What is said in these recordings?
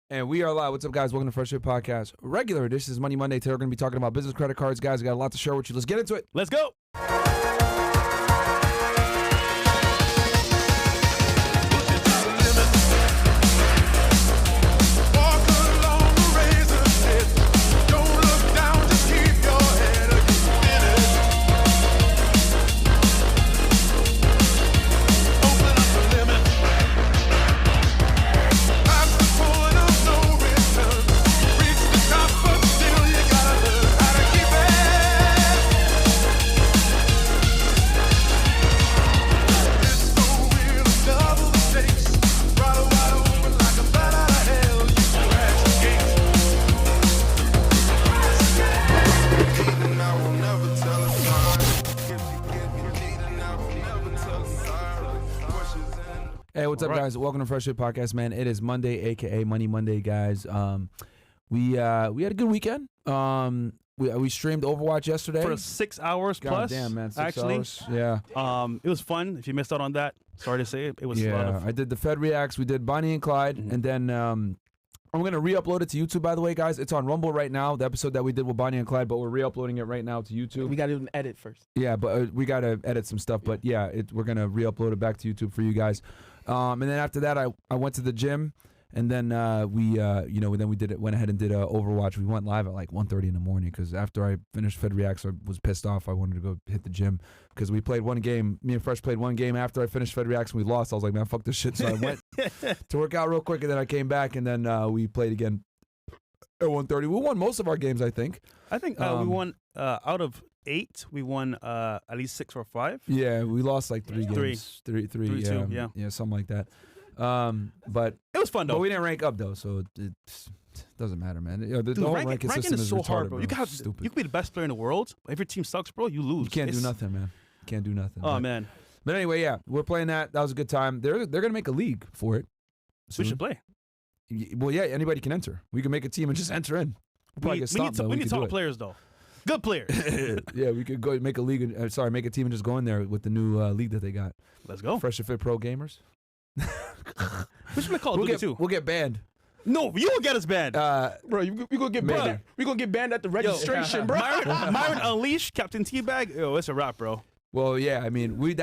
And we are live. What's up, guys? Welcome to Fresh&fit Podcast. Regular. This is Money Monday. Today we're going to be talking about business credit cards. Guys, we got a lot to share with you. Let's get into it. Let's go. Hey, what's up, guys? Welcome to Fresh&fit Podcast, man. It is Monday, a.k.a. Money Monday, guys. We had a good weekend. We streamed Overwatch yesterday. For 6 hours God plus. damn, man. 6 actually. hours. Yeah. It was fun. If you missed out on that, sorry to say it. It was a lot of I did the Fed Reacts. We did Bonnie and Clyde. And then I'm going to re-upload it to YouTube, by the way, guys. It's on Rumble right now, the episode that we did with Bonnie and Clyde, but we're re-uploading it right now to YouTube. We got to do an edit first. Yeah, but we got to edit some stuff. But yeah, we're going to re-upload it back to YouTube for you guys. And then after that, I went to the gym, and then we went ahead and did Overwatch. We went live at like 1:30 in the morning because after I finished Fed Reacts, I was pissed off. I wanted to go hit the gym because we played one game. Me and Fresh played one game after I finished Fed Reacts, and we lost. I was like, man, fuck this shit. So I went to work out real quick, and then I came back, and then we played again at 1:30. We won most of our games, I think. we won out of 8. We won at least 6 or 5. Yeah, we lost like 3 games. Three, 2, yeah, something like that. But it was fun though. But we didn't rank up though, so it doesn't matter, man. You know, the whole ranking system is so retarded, hard, bro. You stupid. can be the best player in the world, but if your team sucks, bro, you lose. You can't do nothing, man. You can't do nothing. Oh man. But anyway, yeah, we're playing that. That was a good time. They're gonna make a league for it. We should play. Well, yeah, anybody can enter. We can make a team and just enter in. We need top players though. Good players. Yeah, we could go make a league. Make a team and just go in there with the new league that they got. Let's go. Fresh&fit Pro Gamers. We should call it too. We'll get banned. No, you will get us banned. Bro, we gonna get banned. We gonna get banned at the registration, bro. Myron Unleash, Captain Teabag. Yo, it's a wrap, bro. Well, yeah, I mean, put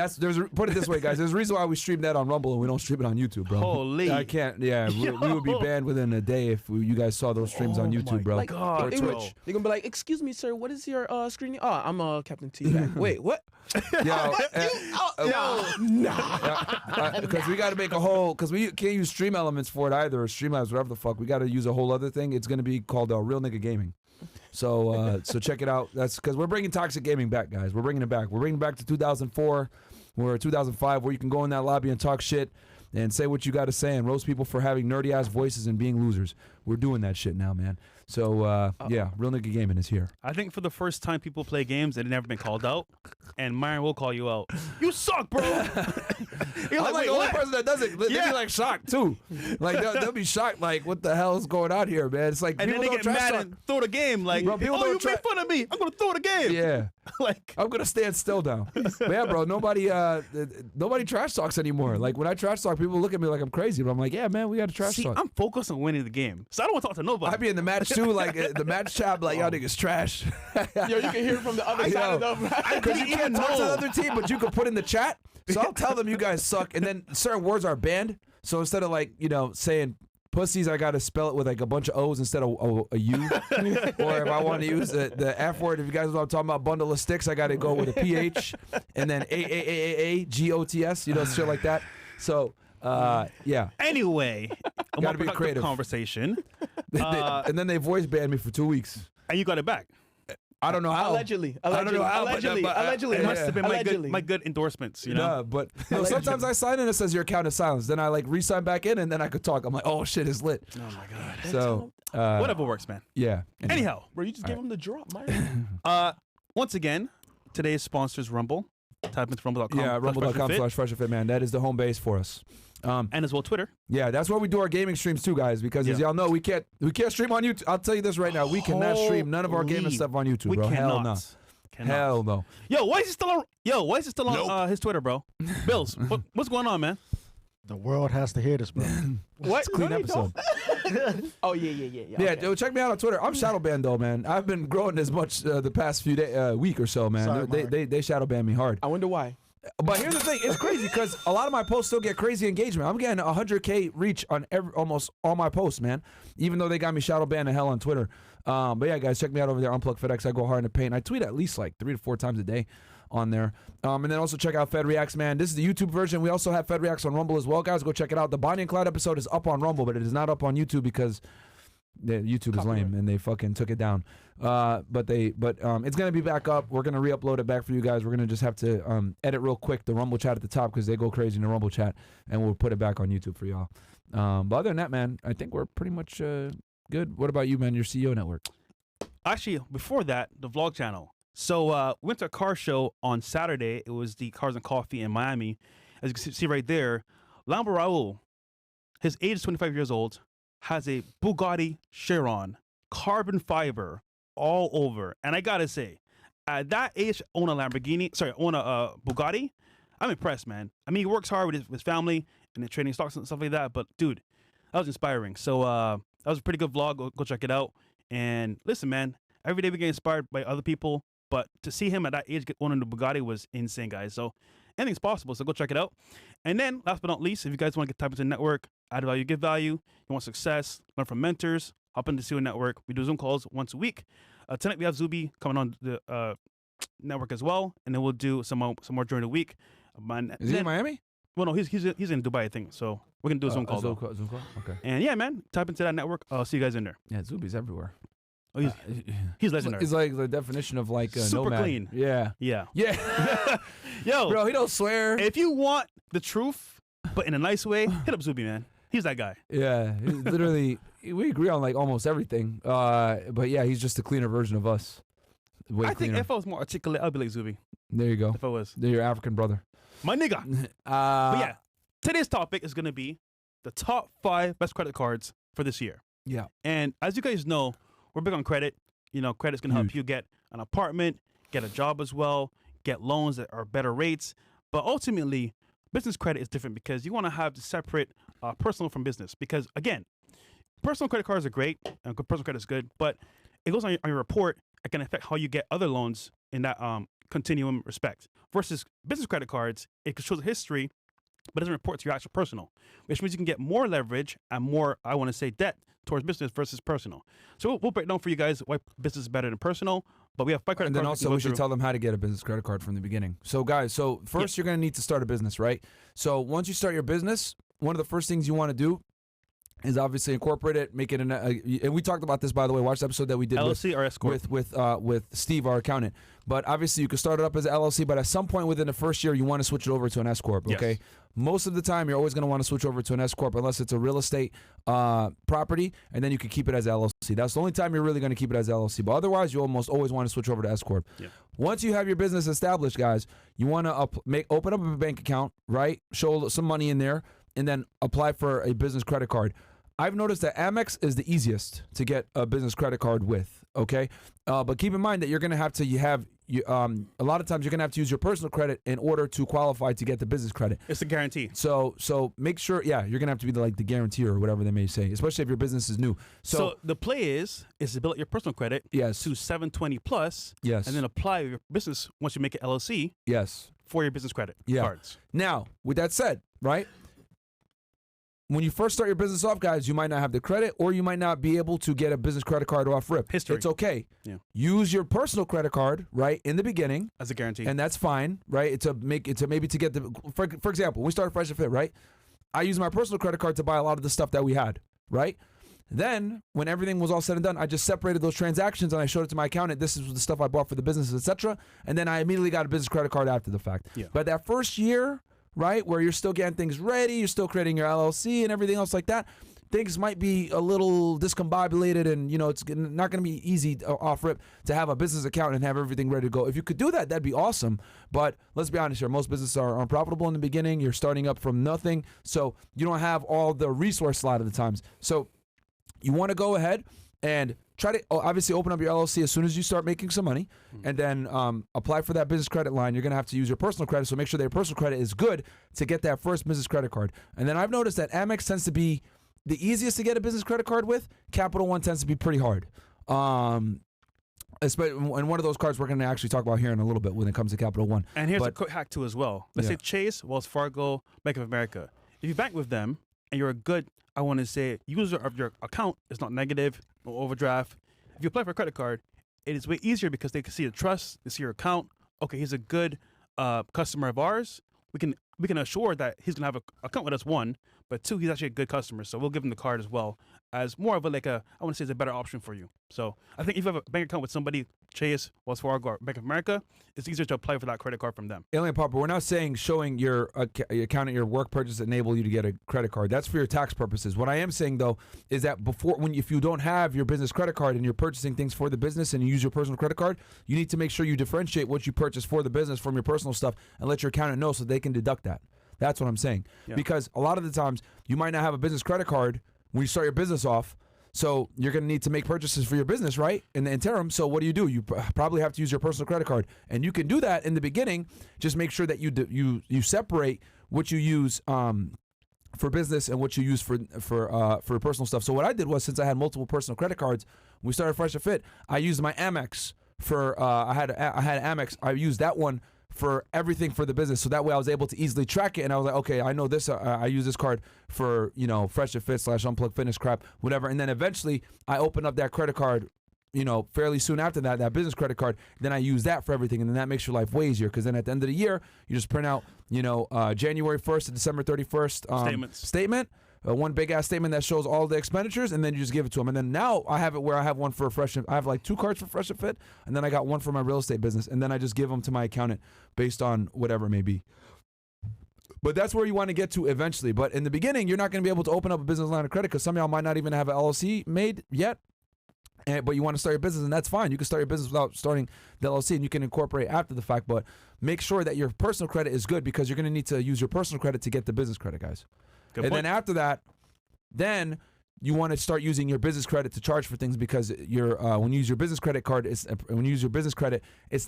it this way, guys. There's a reason why we stream that on Rumble and we don't stream it on YouTube, bro. Holy. I can't, yeah. We would be banned within a day if you guys saw those streams on YouTube, bro. Like, or Twitch. They're gonna be like, excuse me, sir, what is your screening? Oh, I'm Captain T-Bag. Wait, what? Because we got to make a whole, because we can't use Stream Elements for it either, or Streamlabs, whatever the fuck. We got to use a whole other thing. It's going to be called Real Nigga Gaming. So check it out. That's because we're bringing toxic gaming back, guys. We're bringing it back. We're bringing it back to 2004 or 2005, where you can go in that lobby and talk shit and say what you got to say and roast people for having nerdy ass voices and being losers. We're doing that shit now, man. So yeah, Real Nigga Gaming is here. I think for the first time people play games, they've never been called out, and Myron will call you out. You suck, bro. You're like the only person that does it. They'll be like shocked too. Like they'll be shocked. Like, what the hell is going on here, man? It's like, and then they get mad and throw the game. Like, bro, you make fun of me. I'm gonna throw the game. Yeah. Like, I'm gonna stand still now. But yeah, bro. Nobody trash talks anymore. Like, when I trash talk, people look at me like I'm crazy. But I'm like, yeah, man, we got to trash talk. I'm focused on winning the game, so I don't want to talk to nobody. I be in the match too, like the match chat, like, y'all niggas trash. Yo, you can hear from the other side of the. Because you can't talk to the other team, but you can put in the chat. So I'll tell them you guys suck, and then certain words are banned. So instead of saying pussies, I gotta spell it with like a bunch of O's instead of a U. Or if I want to use the F word, if you guys know what I'm talking about, bundle of sticks, I gotta go with a PH and then AAAAGOTS, shit like that. So yeah. Anyway, I'm gotta be creative. Conversation. And then they voice banned me for 2 weeks. And you got it back. I don't know how. Allegedly. I don't know how. Allegedly. It must have been my good endorsements, No, but sometimes I sign in, it says your account is silenced. Then I re-sign back in, and then I could talk. I'm like, oh shit, it's lit. Oh my god. So whatever works, man. Yeah. Anyhow, bro, you just gave him the drop, Myron. Once again, today's sponsors Rumble. Type into rumble.com. Yeah, rumble.com/Fresh&fit, man. That is the home base for us. And as well Twitter. Yeah, that's where we do our gaming streams too, guys. Because as y'all know, we can't stream on YouTube. I'll tell you this right now: we cannot stream none of our gaming stuff on YouTube, bro. Hell no. Hell no. Yo, why is he still on? His Twitter, bro? Bills, what's going on, man? The world has to hear this, bro. What? Clean No, they episode. Oh yeah. Yeah, Okay. dude, check me out on Twitter. I'm shadow banned though, man. I've been growing as much the past few week or so, man. Sorry, They shadow ban me hard. I wonder why. But here's the thing, it's crazy because a lot of my posts still get crazy engagement. I'm getting 100K reach on almost all my posts, man. Even though they got me shadow banned to hell on Twitter. But yeah, guys, check me out over there. Unplug FedEx. I go hard in the paint. I tweet at least like 3 to 4 times a day on there. And then also check out Fed Reacts, man. This is the YouTube version. We also have Fed Reacts on Rumble as well, guys. Go check it out. The Bonnie and Clyde episode is up on Rumble, but it is not up on YouTube because YouTube is lame and they fucking took it down. But it's gonna be back up. We're gonna re-upload it back for you guys. We're gonna just have to edit real quick the Rumble chat at the top because they go crazy in the Rumble chat, and we'll put it back on YouTube for y'all. But other than that, man, I think we're pretty much good. What about you, man? Your CEO network? Actually, before that, the vlog channel. So went to a car show on Saturday. It was the Cars and Coffee in Miami. As you can see right there, Lambo Raul, his age is 25 years old, has a Bugatti Chiron, carbon fiber all over. And I gotta say, at that age, own a Bugatti, I'm impressed, man. I mean, he works hard with his family and the trading stocks and stuff like that. But dude, that was inspiring. So that was a pretty good vlog. Go check it out. And listen, man, every day we get inspired by other people. But to see him at that age owning the Bugatti was insane, guys. So anything's possible. So go check it out. And then, last but not least, if you guys want to get type into the network, add value, give value, you want success, learn from mentors, hop into the CEO network. We do Zoom calls once a week. Tonight we have Zuby coming on the network as well, and then we'll do some more during the week. Is he in Miami? Well, no, he's in Dubai, I think. So we're gonna do a Zoom call. Zoom call. Okay. And yeah, man, type into that network. I'll see you guys in there. Yeah, Zuby's everywhere. Oh, he's legendary. He's like the definition of like super nomad. clean. Yeah. Yeah. Yo, bro, he don't swear. If you want the truth, but in a nice way, hit up Zuby, man. He's that guy. Yeah, he's literally, we agree on like almost everything. But yeah, he's just a cleaner version of us. Way I cleaner. think if I was more articulate, I'd be like Zuby. There you go. If I was. They're your African brother. My nigga. But yeah, today's topic is going to be the top 5 best credit cards for this year. Yeah. And as you guys know, we're big on credit. You know, credit's going to help you get an apartment, get a job as well, get loans that are better rates. But ultimately, business credit is different because you want to have to separate personal from business. Because again, personal credit cards are great and personal credit is good, but it goes on your report. It can affect how you get other loans in that continuum respect. Versus business credit cards, it shows a history, but it doesn't report to your actual personal, which means you can get more leverage and more, I want to say, debt towards business versus personal. So we'll break down for you guys why business is better than personal, but we have 5 credit cards. And then also we should tell them how to get a business credit card from the beginning. So guys, first you're going to need to start a business, right? So once you start your business, one of the first things you want to do is obviously incorporate it, make it and we talked about this, by the way. Watch the episode that we did LLC or S corp with Steve, our accountant. But obviously you can start it up as an LLC, but at some point within the first year you want to switch it over to an S corp. Okay. Yes. Most of the time you're always going to want to switch over to an S corp unless it's a real estate property, and then you can keep it as LLC. That's the only time you're really going to keep it as LLC. But otherwise, you almost always want to switch over to S corp. Yeah. Once you have your business established, guys, you want to open up a bank account, right? Show some money in there, and then apply for a business credit card. I've noticed that Amex is the easiest to get a business credit card with, okay? But keep in mind that you're going to have to a lot of times you're going to have to use your personal credit in order to qualify to get the business credit. It's a guarantee. So make sure, you're going to have to be the guarantor or whatever they may say, especially if your business is new. So the play is to build your personal credit to 720 plus, yes, and then apply your business once you make it LLC, yes, for your business credit cards. Now, with that said, right? When you first start your business off, guys, you might not have the credit, or you might not be able to get a business credit card off rip. History. It's okay. Yeah. Use your personal credit card, right, in the beginning as a guarantee, and that's fine, right? It's maybe to get the for example, when we started Fresh&fit, right? I used my personal credit card to buy a lot of the stuff that we had, right? Then, when everything was all said and done, I just separated those transactions and I showed it to my accountant. This is the stuff I bought for the business, etc. And then I immediately got a business credit card after the fact. Yeah. But that first year, right, where you're still getting things ready, you're still creating your LLC and everything else like that, things might be a little discombobulated, and it's not going to be easy off rip to have a business account and have everything ready to go. If you could do that, that'd be awesome. But let's be honest here, most businesses are unprofitable in the beginning. You're starting up from nothing, so you don't have all the resource a lot of the times. So you want to go ahead and try to obviously open up your LLC as soon as you start making some money, and then apply for that business credit line. You're going to have to use your personal credit, so make sure that your personal credit is good to get that first business credit card. And then I've noticed that Amex tends to be the easiest to get a business credit card with. Capital One tends to be pretty hard. And one of those cards we're going to actually talk about here in a little bit when it comes to Capital One. And here's a quick hack too as well. Let's say Chase, Wells Fargo, Bank of America. If you bank with them and you're a good, I want to say, user of your account, it's not negative, no overdraft. If you apply for a credit card, it is way easier because they can see your trust, they see your account. Okay, he's a good customer of ours. We can assure that he's gonna have an account with us, one, but two, he's actually a good customer. So we'll give him the card as well as more of a I want to say, it's a better option for you. So I think if you have a bank account with somebody, Chase, Wells Fargo, or Bank of America, it's easier to apply for that credit card from them. Alien Pop, but we're not saying showing your account at your work purchase enable you to get a credit card. That's for your tax purposes. What I am saying though is that if you don't have your business credit card and you're purchasing things for the business and you use your personal credit card, you need to make sure you differentiate what you purchase for the business from your personal stuff and let your accountant know so they can deduct that. That's what I'm saying. Yeah. Because a lot of the times you might not have a business credit card when you start your business off. So you're going to need to make purchases for your business, right? In the interim. So what do? You probably have to use your personal credit card. And you can do that in the beginning. Just make sure that you separate what you use for business and what you use for personal stuff. So what I did was, since I had multiple personal credit cards, when we started Fresh&fit, I used my Amex for I had Amex. I used that one for everything for the business, so that way I was able to easily track it, and I was like, okay, I know this. I use this card for Fresh&fit / Unplugged Fitness crap, whatever. And then eventually I opened up that credit card, fairly soon after that business credit card. Then I use that for everything, and then that makes your life way easier because then at the end of the year you just print out, January 1st to December 31st statement. One big ass statement that shows all the expenditures, and then you just give it to them. And then now I have it where I have one for I have like 2 cards for Fresh&fit, and then I got one for my real estate business, and then I just give them to my accountant based on whatever it may be. But that's where you want to get to eventually. But in the beginning, you're not going to be able to open up a business line of credit because some of y'all might not even have an LLC made yet. But you want to start your business, and that's fine. You can start your business without starting the LLC, and you can incorporate after the fact. But make sure that your personal credit is good because you're going to need to use your personal credit to get the business credit, guys. Then after that, then you want to start using your business credit to charge for things because when you use your business credit card, it's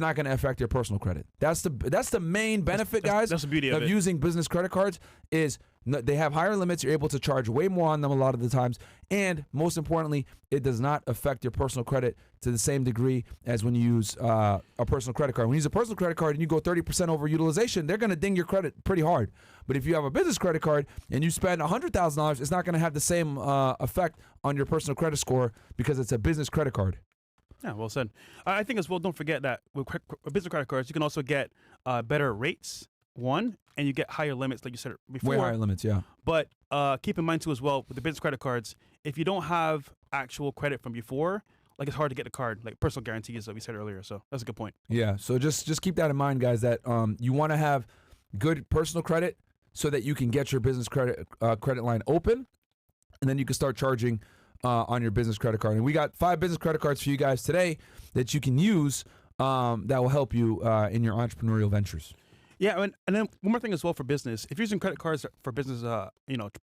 not going to affect your personal credit. That's the main benefit, guys. That's the beauty of it. Using business credit cards is they have higher limits. You're able to charge way more on them a lot of the times, and most importantly, it does not affect your personal credit to the same degree as when you use a personal credit card. When you use a personal credit card and you go 30% over utilization, they're going to ding your credit pretty hard. But if you have a business credit card and you spend $100,000, it's not going to have the same effect on your personal credit score because it's a business credit card. Yeah, well said. I think as well, don't forget that with business credit cards, you can also get better rates, one, and you get higher limits, like you said before. Way higher limits, yeah. But keep in mind, too, as well, with the business credit cards, if you don't have actual credit from before, it's hard to get the card, like personal guarantees that we said earlier. So that's a good point. Yeah, so just keep that in mind, guys, that you want to have good personal credit so that you can get your business credit line open, and then you can start charging on your business credit card. And we got 5 business credit cards for you guys today that you can use that will help you in your entrepreneurial ventures. Yeah, and then one more thing as well for business. If you're using credit cards for business,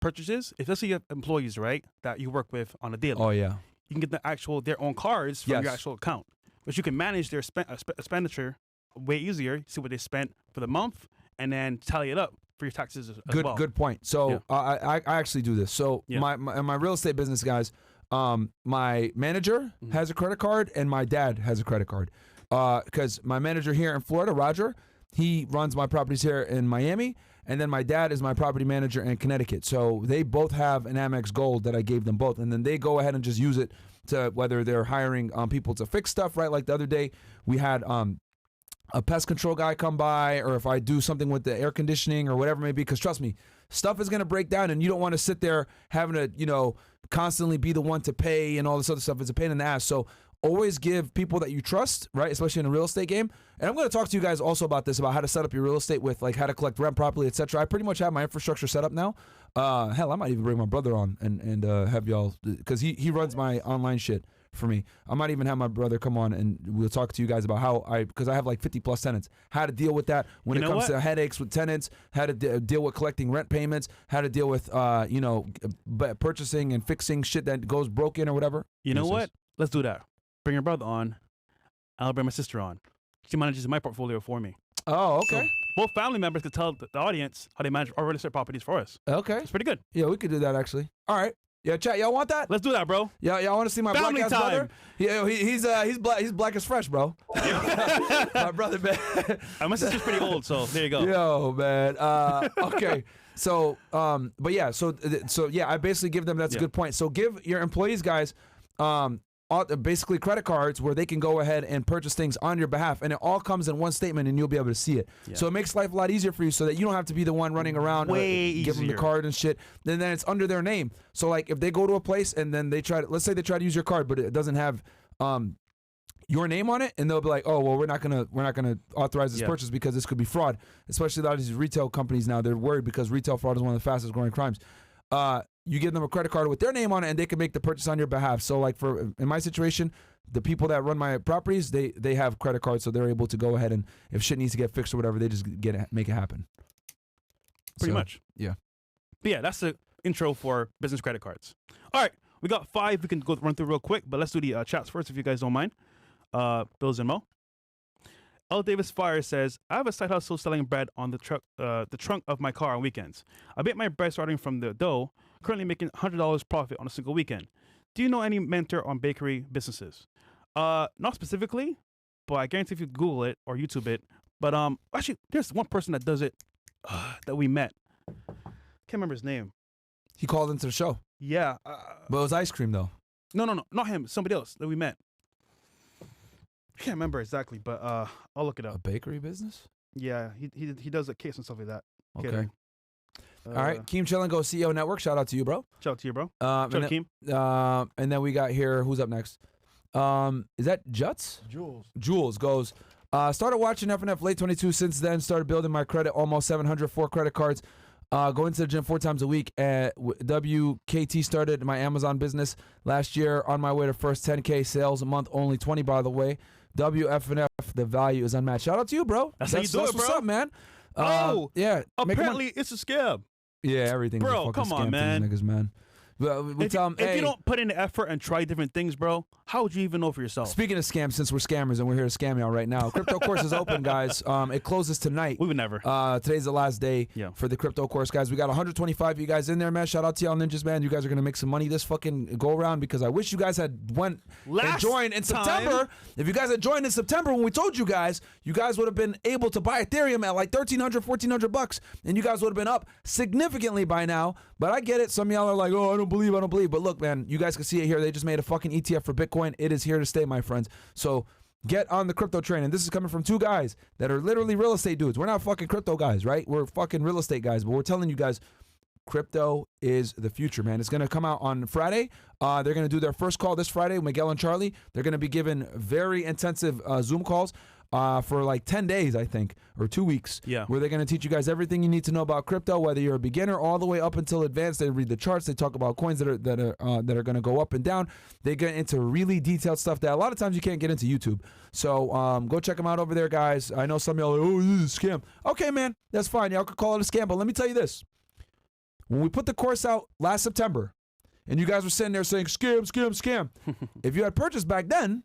purchases, if let's say you have employees, right, that you work with on a daily. Oh, yeah. You can get their own cards from your actual account. But you can manage their expenditure way easier, see what they spent for the month, and then tally it up for your taxes as well. Good point. So I actually do this. So my real estate business, guys, my manager has a credit card and my dad has a credit card. Because my manager here in Florida, Roger, he runs my properties here in Miami, and then my dad is my property manager in Connecticut. So they both have an Amex Gold that I gave them both, and then they go ahead and just use it to whether they're hiring people to fix stuff, right? Like the other day, we had a pest control guy come by, or if I do something with the air conditioning or whatever it may be, because trust me, stuff is going to break down, and you don't want to sit there having to, constantly be the one to pay and all this other stuff. It's a pain in the ass. So always give people that you trust, right? Especially in a real estate game. And I'm going to talk to you guys also about this, about how to set up your real estate with how to collect rent properly, etc. I pretty much have my infrastructure set up now. Hell, I might even bring my brother on and have y'all, because he runs my online shit for me. I might even have my brother come on and we'll talk to you guys about because I have like 50 plus tenants, how to deal with that when it comes to headaches with tenants, how to deal with collecting rent payments, how to deal with, purchasing and fixing shit that goes broken or whatever. You know what? let's do that. Bring your brother on. I'll bring my sister on. She manages my portfolio for me. Oh, okay. So both family members could tell the audience how they manage our real estate properties for us. Okay. It's pretty good. Yeah, we could do that actually. All right. Yeah, chat. Y'all want that? Let's do that, bro. Yeah, y'all want to see my Family black ass time. brother? Yeah, he's black. He's black as fresh, bro. My brother, man. My sister's pretty old, so there you go. Yo, man. Okay. So, but yeah, so yeah, I basically give them. That's a good point. So give your employees, guys, basically credit cards where they can go ahead and purchase things on your behalf, and it all comes in one statement, and you'll be able to see it. Yeah. So it makes life a lot easier for you, so that you don't have to be the one running around. Give them the card and shit. And then it's under their name. So like if they go to a place and then let's say they try to use your card, but it doesn't have your name on it, and they'll be like, oh well, we're not gonna authorize this purchase because this could be fraud. Especially a lot of these retail companies now, they're worried because retail fraud is one of the fastest growing crimes. You give them a credit card with their name on it, and they can make the purchase on your behalf. So like in my situation, the people that run my properties, they have credit cards, so they're able to go ahead and if shit needs to get fixed or whatever, they just make it happen. Pretty much. Yeah. But yeah, that's the intro for business credit cards. All right, we got 5 we can go run through real quick, but let's do the chats first if you guys don't mind. Bills and Mo. L. Davis Fire says, I have a side hustle selling bread on the trunk of my car on weekends. I bake my bread starting from the dough, currently making $100 profit on a single weekend. Do you know any mentor on bakery businesses? Not specifically, but I guarantee if you Google it or YouTube it. But actually, there's one person that does it that we met. Can't remember his name. He called into the show. Yeah. But it was ice cream though. No, not him. Somebody else that we met. I can't remember exactly, but I'll look it up. A bakery business? Yeah, he does a case and stuff like that. Okay. All right, Keem Chillingo, CEO Network. Shout out to you, bro. Shout out to you, bro. Shout out Keem. And then we got here. Who's up next? Is that Juts? Jules goes. Started watching FNF late 22. Since then, started building my credit. Almost 704 credit cards. Going to the gym 4 times a week. WKT started my Amazon business last year. On my way to first 10K sales a month. Only 20, by the way. WFNF, the value is unmatched. Shout out to you, bro. That's how you do it, bro. What's up, man? Yeah. Apparently, it's a scam. Yeah, everything's a fucking come scam on, man. for these niggas, man. If you don't put in the effort and try different things, bro, how would you even know for yourself? Speaking of scams, since we're scammers and we're here to scam y'all right now, crypto course is open, guys. It closes tonight. We would never. Today's the last day for the crypto course, guys. We got 125 of you guys in there, man. Shout out to y'all ninjas, man. You guys are gonna make some money this fucking go around because I wish you guys had went and joined in September. If you guys had joined in September when we told you guys would have been able to buy Ethereum at like $1,300, $1,400, and you guys would have been up significantly by now. But I get it. Some of y'all are like, oh, I don't believe. But look, man, you guys can see it here. They just made a fucking ETF for Bitcoin. It is here to stay, my friends. So get on the crypto train. And this is coming from 2 guys that are literally real estate dudes. We're not fucking crypto guys, right? We're fucking real estate guys. But we're telling you guys, crypto is the future, man. It's going to come out on Friday. They're going to do their first call this Friday, Miguel and Charlie. They're going to be given very intensive Zoom calls for like 10 days, I think, or 2 weeks, where they're going to teach you guys everything you need to know about crypto, whether you're a beginner all the way up until advanced. They read the charts. They talk about coins that are going to go up and down. They get into really detailed stuff that a lot of times you can't get into YouTube. So go check them out over there, guys. I know some of y'all are like, oh, this is a scam. Okay, man, that's fine. Y'all could call it a scam, but let me tell you this. When we put the course out last September, and you guys were sitting there saying, scam, scam, scam, if you had purchased back then,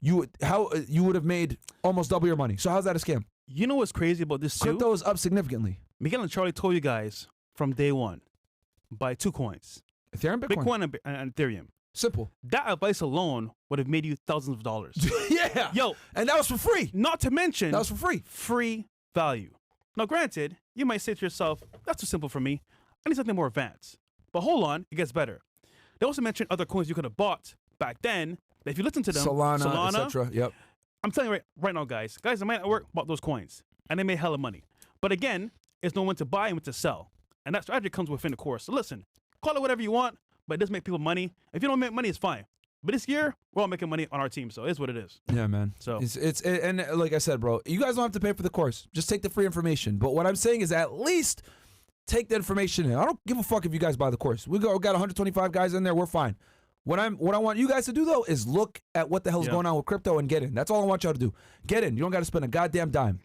you would have made almost double your money. So how's that a scam? You know what's crazy about this too? Crypto is up significantly. Miguel and Charlie told you guys from day one, buy 2 coins. Ethereum, Bitcoin and Ethereum. Simple. That advice alone would have made you thousands of dollars. Yeah. Yo. And that was for free. Not to mention. That was for free. Free value. Now, granted, you might say to yourself, that's too simple for me. I need something more advanced. But hold on, it gets better. They also mentioned other coins you could have bought back then. If you listen to them, Solana, etc. Yep. I'm telling you right now, guys that might not work bought those coins, and they made hella money. But again, it's know when to buy and when to sell, and that strategy comes within the course. So listen, call it whatever you want, but it does make people money. If you don't make money, it's fine. But this year, we're all making money on our team, so it's what it is. Yeah, man. So and like I said, bro, you guys don't have to pay for the course. Just take the free information. But what I'm saying is at least take the information in. I don't give a fuck if you guys buy the course. We got 125 guys in there. We're fine. What I want you guys to do, though, is look at what the hell's going on with crypto and get in. That's all I want y'all to do. Get in. You don't got to spend a goddamn dime.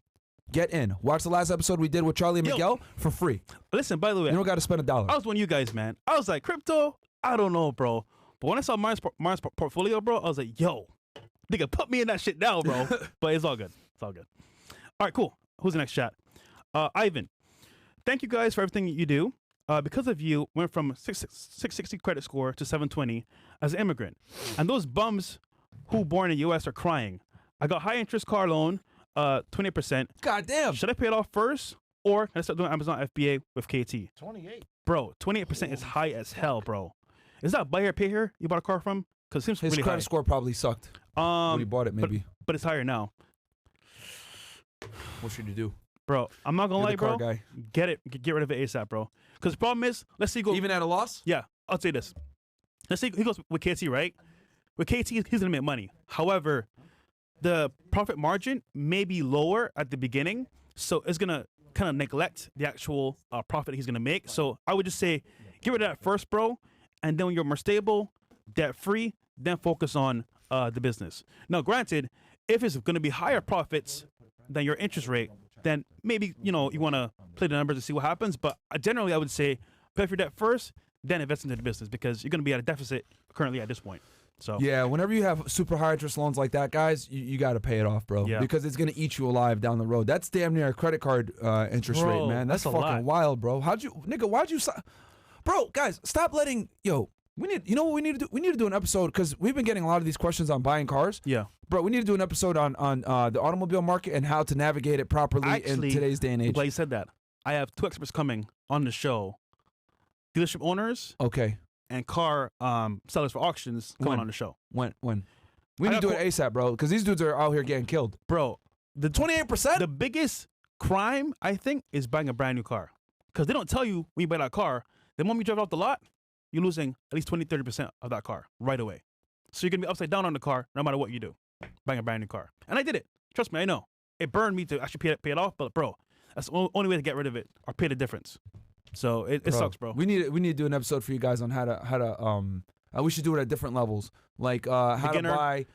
Get in. Watch the last episode we did with Charlie and Miguel for free. Listen, by the way, you don't got to spend $1. I was one of you guys, man. I was like, crypto? I don't know, bro. But when I saw Myron's portfolio, bro, I was like, yo, nigga, put me in that shit now, bro. But it's all good. It's all good. All right, cool. Who's the next chat? Ivan. Thank you guys for everything you do. Because of you, went from 660 credit score to 720 as an immigrant. And those bums who born in the U.S. are crying. I got high interest car loan, 20%. God damn. Should I pay it off first? Or can I start doing Amazon FBA with KT? 28. Bro, 28% is high as hell, bro. Is that buy here, pay here you bought a car from? Because it seems His really credit high. score probably sucked when he bought it, maybe. But it's higher now. What should you do? Bro, I'm not gonna You're lie, the car bro. guy. Get rid of it ASAP, bro. Because the problem is, let's say you go. Even at a loss? Yeah, I'll say this. Let's say he goes with KT, right? With KT, he's gonna make money. However, the profit margin may be lower at the beginning, so it's gonna kind of neglect the actual profit he's gonna make. So I would just say, get rid of that first, bro, and then when you're more stable, debt free, then focus on the business. Now, granted, if it's gonna be higher profits than your interest rate, then maybe you want to play the numbers to see what happens. But generally, I would say pay for your debt first, then invest into the business because you're going to be at a deficit currently at this point. So yeah, whenever you have super high interest loans like that, guys, you got to pay it off, bro. Yeah. Because it's going to eat you alive down the road. That's damn near a credit card interest Bro, rate, man. That's that's a fucking lot. wild, bro. Why'd you bro, guys, stop letting you know what we need to do? We need to do an episode because we've been getting a lot of these questions on buying cars. yeah, Bro, we need to do an episode on the automobile market and how to navigate it properly Actually, in today's day and I'm age. glad you said that. I have two experts coming on the show: dealership owners Okay. and car sellers for auctions coming When? on the show. When? We I need to do got it ASAP, bro, because these dudes are out here getting killed. Bro, the 28%? the biggest crime I think is buying a brand new car because they don't tell you when you buy that car. The moment you drive off the lot, you're losing at least 20-30% of that car right away. So you're gonna be upside down on the car no matter what you do, buying a brand new car. And I did it. Trust me, I know. It burned me to actually pay it off, but bro, that's the only way to get rid of it or pay the difference. So it sucks, bro. We need to do an episode for you guys on how to we should do it at different levels, like how Beginner, to buy.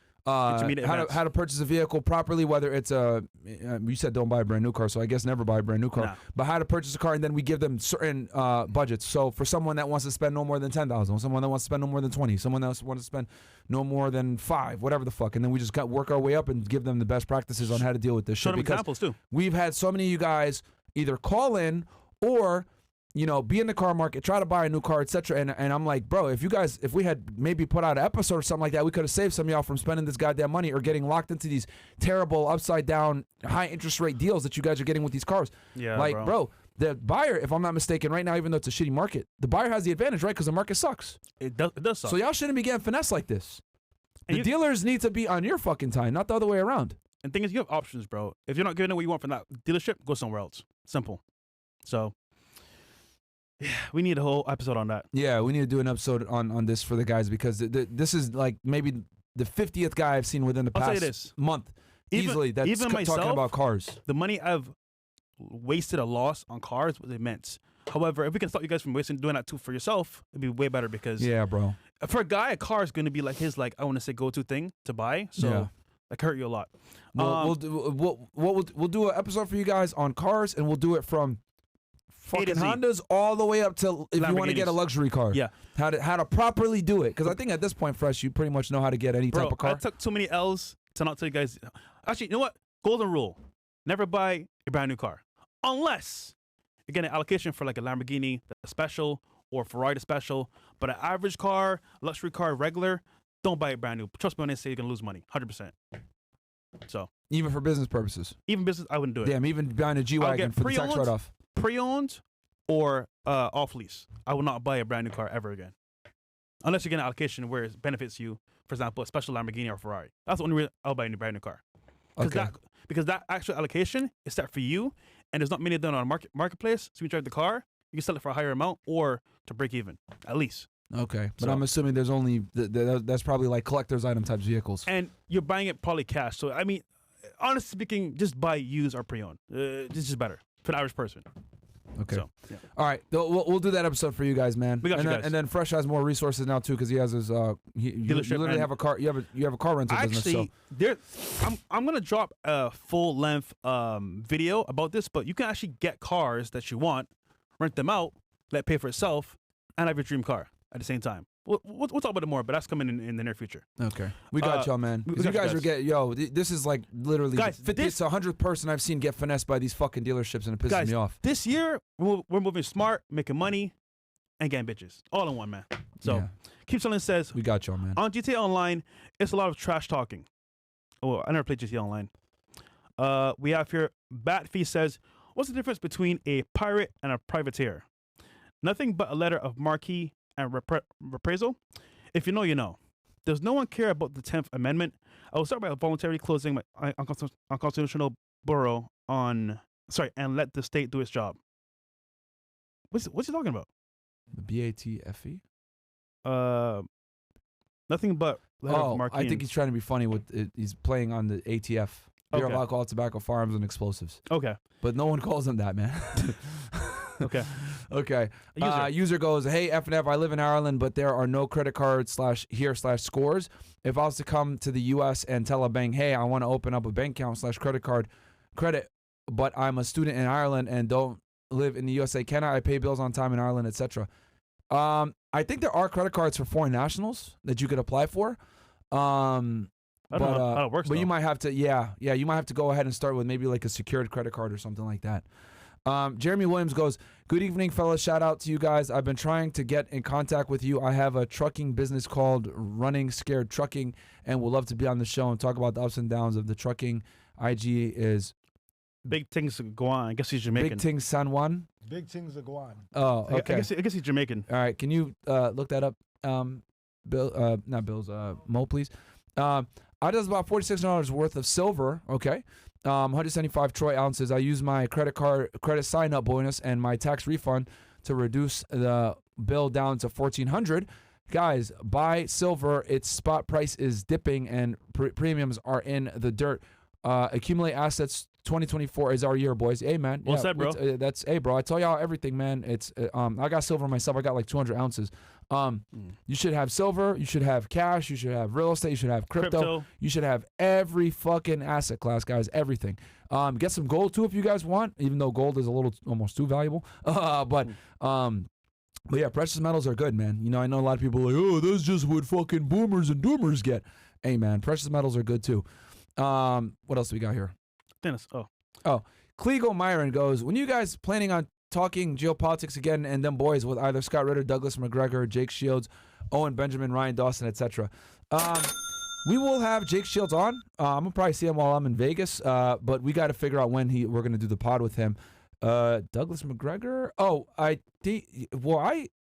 intermediate, advanced. How to purchase a vehicle properly, whether it's you said don't buy a brand new car, so I guess never buy a brand new car. Nah. But how to purchase a car, and then we give them certain budgets. So for someone that wants to spend no more than $10,000, someone that wants to spend no more than $20,000, someone that wants to spend no more than $5,000, whatever the fuck, and then we just work our way up and give them the best practices on how to deal with this Show shit. them Because examples too. we've had so many of you guys either call in or be in the car market, try to buy a new car, etc. And I'm like, bro, if we had maybe put out an episode or something like that, we could have saved some of y'all from spending this goddamn money or getting locked into these terrible upside down high interest rate deals that you guys are getting with these cars. Yeah, like, bro, the buyer, if I'm not mistaken, right now, even though it's a shitty market, the buyer has the advantage, right? Because the market sucks. It does suck. So y'all shouldn't be getting finesse like this. And The dealers need to be on your fucking time, not the other way around. And thing is, you have options, bro. If you're not getting what you want from that dealership, go somewhere else. Simple. So, yeah, we need a whole episode on that. Yeah, we need to do an episode on this for the guys because this is like maybe the 50th guy I've seen within the I'll tell past you this. month easily that's even talking myself, about cars. The money I've wasted a loss on cars was immense. However, if we can stop you guys from doing that too for yourself, it'd be way better because Yeah, bro. for a guy, a car is going to be like his, I want to say, go-to thing to buy. So, Yeah. that can hurt you a lot. We'll do an episode for you guys on cars, and we'll do it from fucking Z. Hondas all the way up to if you want to get a Lamborghinis. luxury car. Yeah. How to properly do it, because I think at this point, Fresh, you pretty much know how to get any Bro, type of car. I took too many L's to not tell you guys. Actually, you know what? Golden rule. Never buy a brand new car. Unless you get an allocation for like a Lamborghini the special or Ferrari the special. But an average car, luxury car, regular, don't buy it brand new. Trust me when they say you're going to lose money. 100%. So, Even for business purposes. even business, I wouldn't do it. Damn, even buying a G-Wagon get for the tax pre-owned. write-off. Pre-owned or off lease. I will not buy a brand new car ever again. Unless you get an allocation where it benefits you, for example, a special Lamborghini or Ferrari. That's the only reason I'll buy a brand new car. Okay. Because that actual allocation is set for you, and there's not many of them on a marketplace. So when you drive the car, you can sell it for a higher amount or to break even, at least. Okay, but So- I'm assuming there's only that's probably like collector's item type vehicles. And you're buying it probably cash. So, I mean, honestly speaking, just buy used or pre-owned. This is just better for the average person. Okay. So, yeah. All right, we'll do that episode for you guys, man. We got and you then, guys. And then Fresh has more resources now too, because he has his you Dealership literally and- have a car. You have a car rental business. So Actually, I'm gonna drop a full length video about this, but you can actually get cars that you want, rent them out, let it pay for itself, and have your dream car at the same time. We'll talk about it more, but that's coming in the near future. Okay, we got y'all, man. we 'Cause got you you guys are getting this is like literally Guys, the 50th to 100th person I've seen get finessed by these fucking dealerships, and it pisses Guys, me off. This year we're moving smart, making money, and getting bitches all in one, man. So Yeah. Keep Selling says We got y'all, man. on GTA Online, it's a lot of trash talking. Oh, I never played GTA Online. We have here Batfee says, what's the difference between a pirate and a privateer? Nothing but a letter of marque and reprisal. If you know, you know. Does no one care about the 10th Amendment? I will start by voluntarily closing my unconstitutional borough and let the state do its job. What's he talking about? The BATFE? Nothing but letter of marque. I think he's trying to be funny with it. He's playing on the ATF. Bureau of Okay. Alcohol, Tobacco, Firearms, and Explosives. Okay. But no one calls him that, man. Okay. Okay. User. User goes, hey, F&F, I live in Ireland, but there are no credit cards /scores. If I was to come to the U.S. and tell a bank, hey, I want to open up a bank account /credit, but I'm a student in Ireland and don't live in the USA, can I pay bills on time in Ireland, etc.? I think there are credit cards for foreign nationals that you could apply for. I don't know how it works, But though. you might have to, you might have to go ahead and start with maybe like a secured credit card or something like that. Jeremy Williams goes, good evening, fellas. Shout out to you guys. I've been trying to get in contact with you. I have a trucking business called Running Scared Trucking and would love to be on the show and talk about the ups and downs of the trucking. IG is Big things go on. I guess he's Jamaican. Big Ting San Juan. Big things are going. Oh, okay. I guess he's Jamaican. All right. Can you look that up, Bill? Not Bill's. Mo, please. I does about $46 worth of silver. Okay. 175 troy ounces. I use my credit sign up bonus and my tax refund to reduce the bill down to $1,400. Guys, buy silver. Its spot price is dipping and premiums are in the dirt. Accumulate assets. 2024 is our year, boys. Hey, man. Well said, bro. Hey, bro. I tell y'all everything, man. It's I got silver myself. I got like 200 ounces. You should have silver. You should have cash. You should have real estate. You should have crypto. You should have every fucking asset class, guys. Everything. Get some gold too if you guys want. Even though gold is a little almost too valuable. But yeah, precious metals are good, man. You know, I know a lot of people are like, oh, that's just what fucking boomers and doomers get. Hey, man, precious metals are good too. What else do we got here? Dennis. Clego Myron goes, when you guys planning on talking geopolitics again and them boys with either Scott Ritter, Douglas McGregor, Jake Shields, Owen Benjamin, Ryan Dawson, etc. We will have Jake Shields on. I'm gonna probably see him while I'm in Vegas, but we got to figure out when we're gonna do the pod with him. Douglas McGregor. I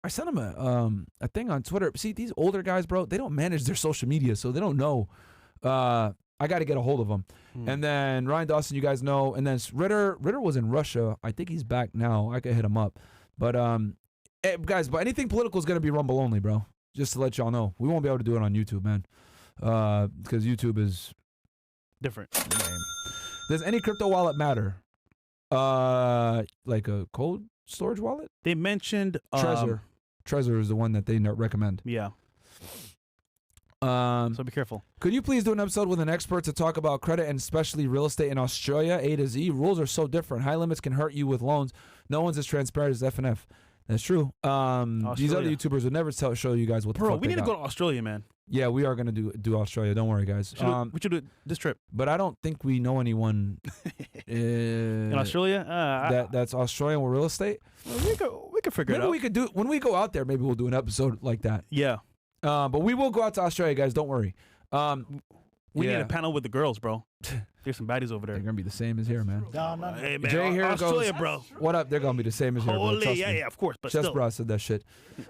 sent him a thing on Twitter. See, these older guys, bro, they don't manage their social media, so they don't know. I got to get a hold of him. And then Ryan Dawson, you guys know. And then Ritter was in Russia. I think he's back now. I could hit him up. But guys, but anything political is going to be Rumble only, bro. Just to let y'all know. We won't be able to do it on YouTube, man. Because YouTube is Different. lame. Does any crypto wallet matter? Like a cold storage wallet? They mentioned Trezor. Trezor is the one that they recommend. Yeah. So be careful. Could you please do an episode with an expert to talk about credit and especially real estate in Australia? A to Z. Rules are so different. High limits can hurt you with loans. No one's as transparent as F&F. That's true. These other YouTubers would never show you guys what the Bro, fuck we they need to got. go to Australia, man. Yeah, we are going to do Australia. Don't worry, guys. We should do this trip. But I don't think we know anyone In Australia? that's Australian with real estate. We could figure it Maybe out. we could do when we go out there. Maybe we'll do an episode like that. Yeah. But we will go out to Australia, guys. Don't worry. We need yeah. a panel with the girls, bro. There's some baddies over They're there. gonna be the same as here, man. Down under. Hey, man. Jay here Australia, goes, bro. What up? They're gonna be the same as here, bro. Holy, Trust yeah, me. yeah, of course. But Chess still. Bra said that shit.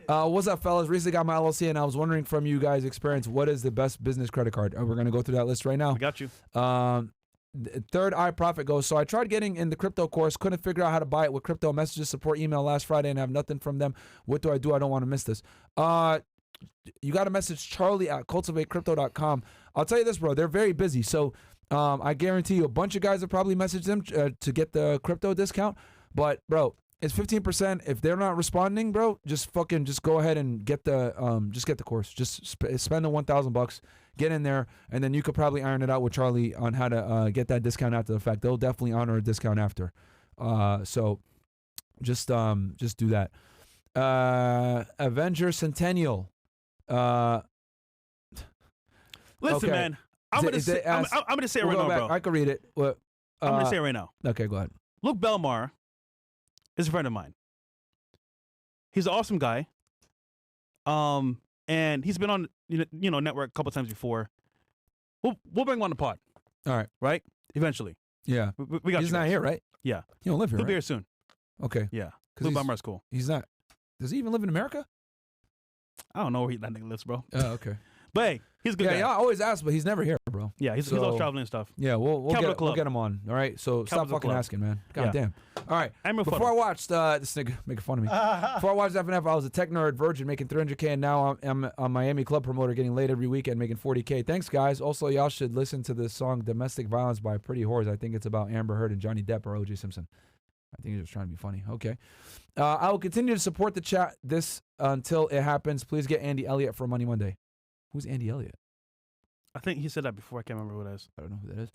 What's up, fellas? Recently got my LLC, and I was wondering from you guys' experience, what is the best business credit card? We're gonna go through that list right now. We got you. Third Eye Profit goes, so I tried getting in the crypto course, couldn't figure out how to buy it with crypto messages support email last Friday and have nothing from them. What do? I don't want to miss this. You got to message Charlie at cultivatecrypto.com. I'll tell you this, bro. They're very busy. So I guarantee you a bunch of guys have probably messaged them to get the crypto discount. But, bro, it's 15%. If they're not responding, bro, just go ahead and get the course. Just spend the $1,000, get in there, and then you could probably iron it out with Charlie on how to get that discount after the fact. They'll definitely honor a discount after. So just do that. Avenger Centennial. Listen, Okay. man. I'm gonna say it right now, bro. I can read it. What? I'm gonna say it right now. Okay, go ahead. Luke Belmar is a friend of mine. He's an awesome guy. And he's been on network a couple times before. We'll bring him on the pod. All right. Right? Eventually. Yeah. We got He's you not guys. here, right? Yeah. He don't live here, He'll be right? here soon. Okay. Yeah. 'Cause Luke he's- Belmar's cool. He's not. Does he even live in America? I don't know where that nigga lives, bro. Oh, okay. But hey, he's a good Yeah, guy. yeah. I always ask, but he's never here, bro. Yeah, he's always traveling and stuff. Yeah, we'll Capital get him on. All right. So stop Capital fucking Club. asking, man. God Yeah. damn. All right. I'm Before I watched this nigga making fun of me. Before I watched FNF, I was a tech nerd virgin making 300K, and now I'm a Miami club promoter getting laid every weekend making 40K. Thanks, guys. Also, y'all should listen to this song "Domestic Violence" by Pretty Whores. I think it's about Amber Heard and Johnny Depp or O.J. Simpson. I think he's just trying to be funny. Okay. I will continue to support the chat until it happens. Please get Andy Elliott for Money Monday. Who's Andy Elliott? I think he said that before. I can't remember who it is. I don't know who that is.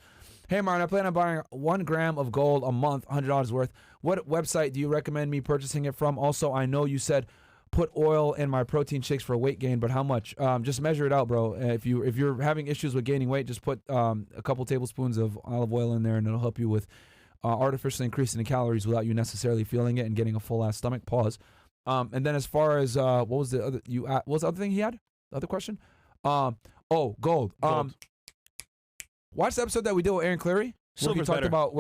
Hey, Myron, I plan on buying 1 gram of gold a month, $100 worth. What website do you recommend me purchasing it from? Also, I know you said put oil in my protein shakes for weight gain, but how much? Just measure it out, bro. If you're having issues with gaining weight, just put a couple tablespoons of olive oil in there, and it'll help you with artificially increasing the calories without you necessarily feeling it and getting a full ass stomach. Pause. And then as far as what was the other what was the other thing he had? The other question? Gold. Watch the episode that we did with Aaron Cleary where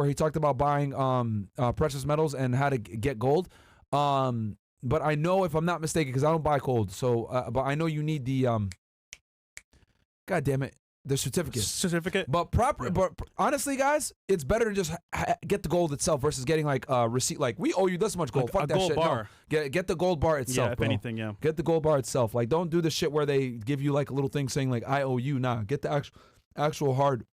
he talked about buying precious metals and how to get gold. But I know, if I'm not mistaken, because I don't buy gold, so but I know you need the God damn it, the certificate. But honestly, guys, it's better to just get the gold itself versus getting like a receipt. Like, we owe you this much gold. Fuck a that gold shit. bar. No. Get the gold bar itself. Yeah, if bro. anything, yeah. Get the gold bar itself. Like, don't do the shit where they give you like a little thing saying like I owe you. Nah, get the actual hard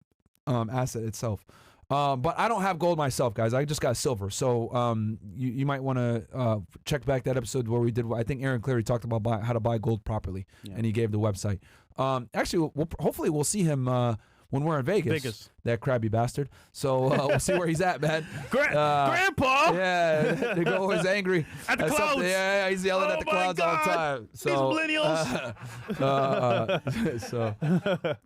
asset itself. But I don't have gold myself, guys. I just got silver. So you might want to check back that episode where we did. I think Aaron Cleary talked about how to buy gold properly, and he gave the website. Actually, hopefully we'll see him when we're in Vegas. That crabby bastard. So we'll see where he's at, man. Grandpa. Yeah, they go always angry at the clouds. Something. Yeah, he's yelling at the clouds all the time. So these millennials.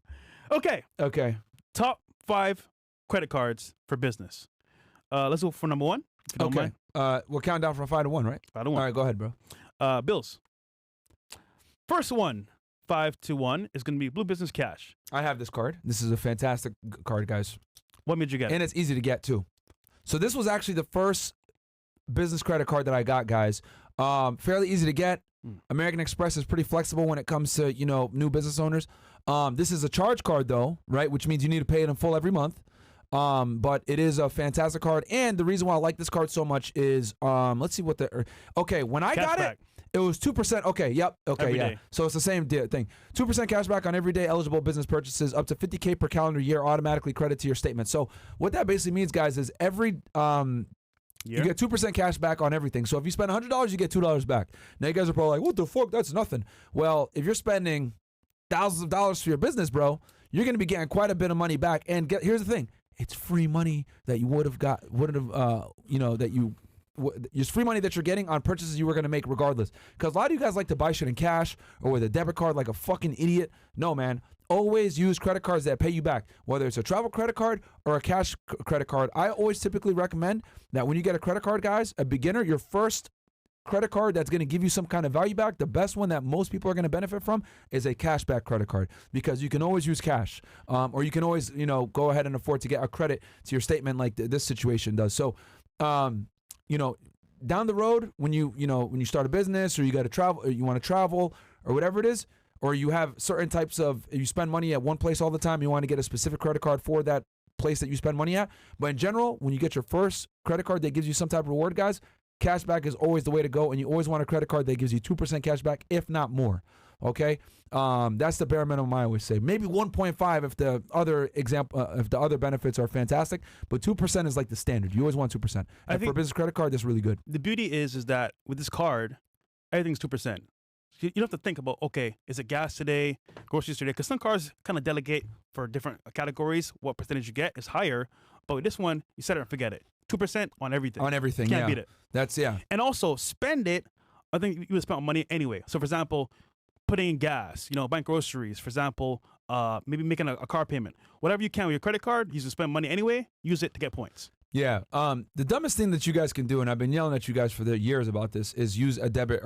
Okay. Top 5 credit cards for business. Let's go for number 1. If you don't mind. We'll count down from 5 to 1, right? 5 to 1. All right, go ahead, bro. Bills. First one, 5 to 1, is going to be Blue Business Cash. I have this card. This is a fantastic card, guys. What made you get it? And it's easy to get, too. So this was actually the first business credit card that I got, guys. Fairly easy to get. American Express is pretty flexible when it comes to, new business owners. This is a charge card, though, right? Which means you need to pay it in full every month. But it is a fantastic card. And the reason why I like this card so much is, let's see what when I got it, it was 2%. Okay, yep. Okay, every yeah. day. So it's the same thing. 2% cash back on everyday eligible business purchases, up to $50K per calendar year, automatically credit to your statement. So what that basically means, guys, is every you get 2% cash back on everything. So if you spend $100, you get $2 back. Now you guys are probably like, what the fuck? That's nothing. Well, if you're spending thousands of dollars for your business, bro, you're going to be getting quite a bit of money back. And here's the thing. It's free money that you it's free money that you're getting on purchases you were going to make regardless. Because a lot of you guys like to buy shit in cash or with a debit card like a fucking idiot. No, man. Always use credit cards that pay you back, whether it's a travel credit card or a cash credit card. I always typically recommend that when you get a credit card, guys, a beginner, your first credit card that's going to give you some kind of value back, the best one that most people are going to benefit from is a cashback credit card, because you can always use cash, or you can always, go ahead and afford to get a credit to your statement like this situation does. So, down the road, when you start a business or you got to travel, or you want to travel or whatever it is, or you have certain types of, if you spend money at one place all the time, you want to get a specific credit card for that place that you spend money at. But in general, when you get your first credit card that gives you some type of reward, guys, cashback is always the way to go, and you always want a credit card that gives you 2% cash back, if not more. Okay, that's the bare minimum I always say. Maybe 1.5 if the other benefits are fantastic, but 2% is like the standard. You always want 2%. And for a business credit card, that's really good. The beauty is that with this card, everything's 2%. You don't have to think about, okay, is it gas today, groceries today? Because some cards kind of delegate for different categories. What percentage you get is higher, but with this one, you set it and forget it. 2% on everything. On everything, Can't beat it. That's, yeah. And also, spend it. I think you would spend money anyway. So, for example, putting in gas, buying groceries, for example, maybe making a car payment. Whatever you can with your credit card, you can spend money anyway, use it to get points. Yeah. The dumbest thing that you guys can do, and I've been yelling at you guys for the years about this, is use a debit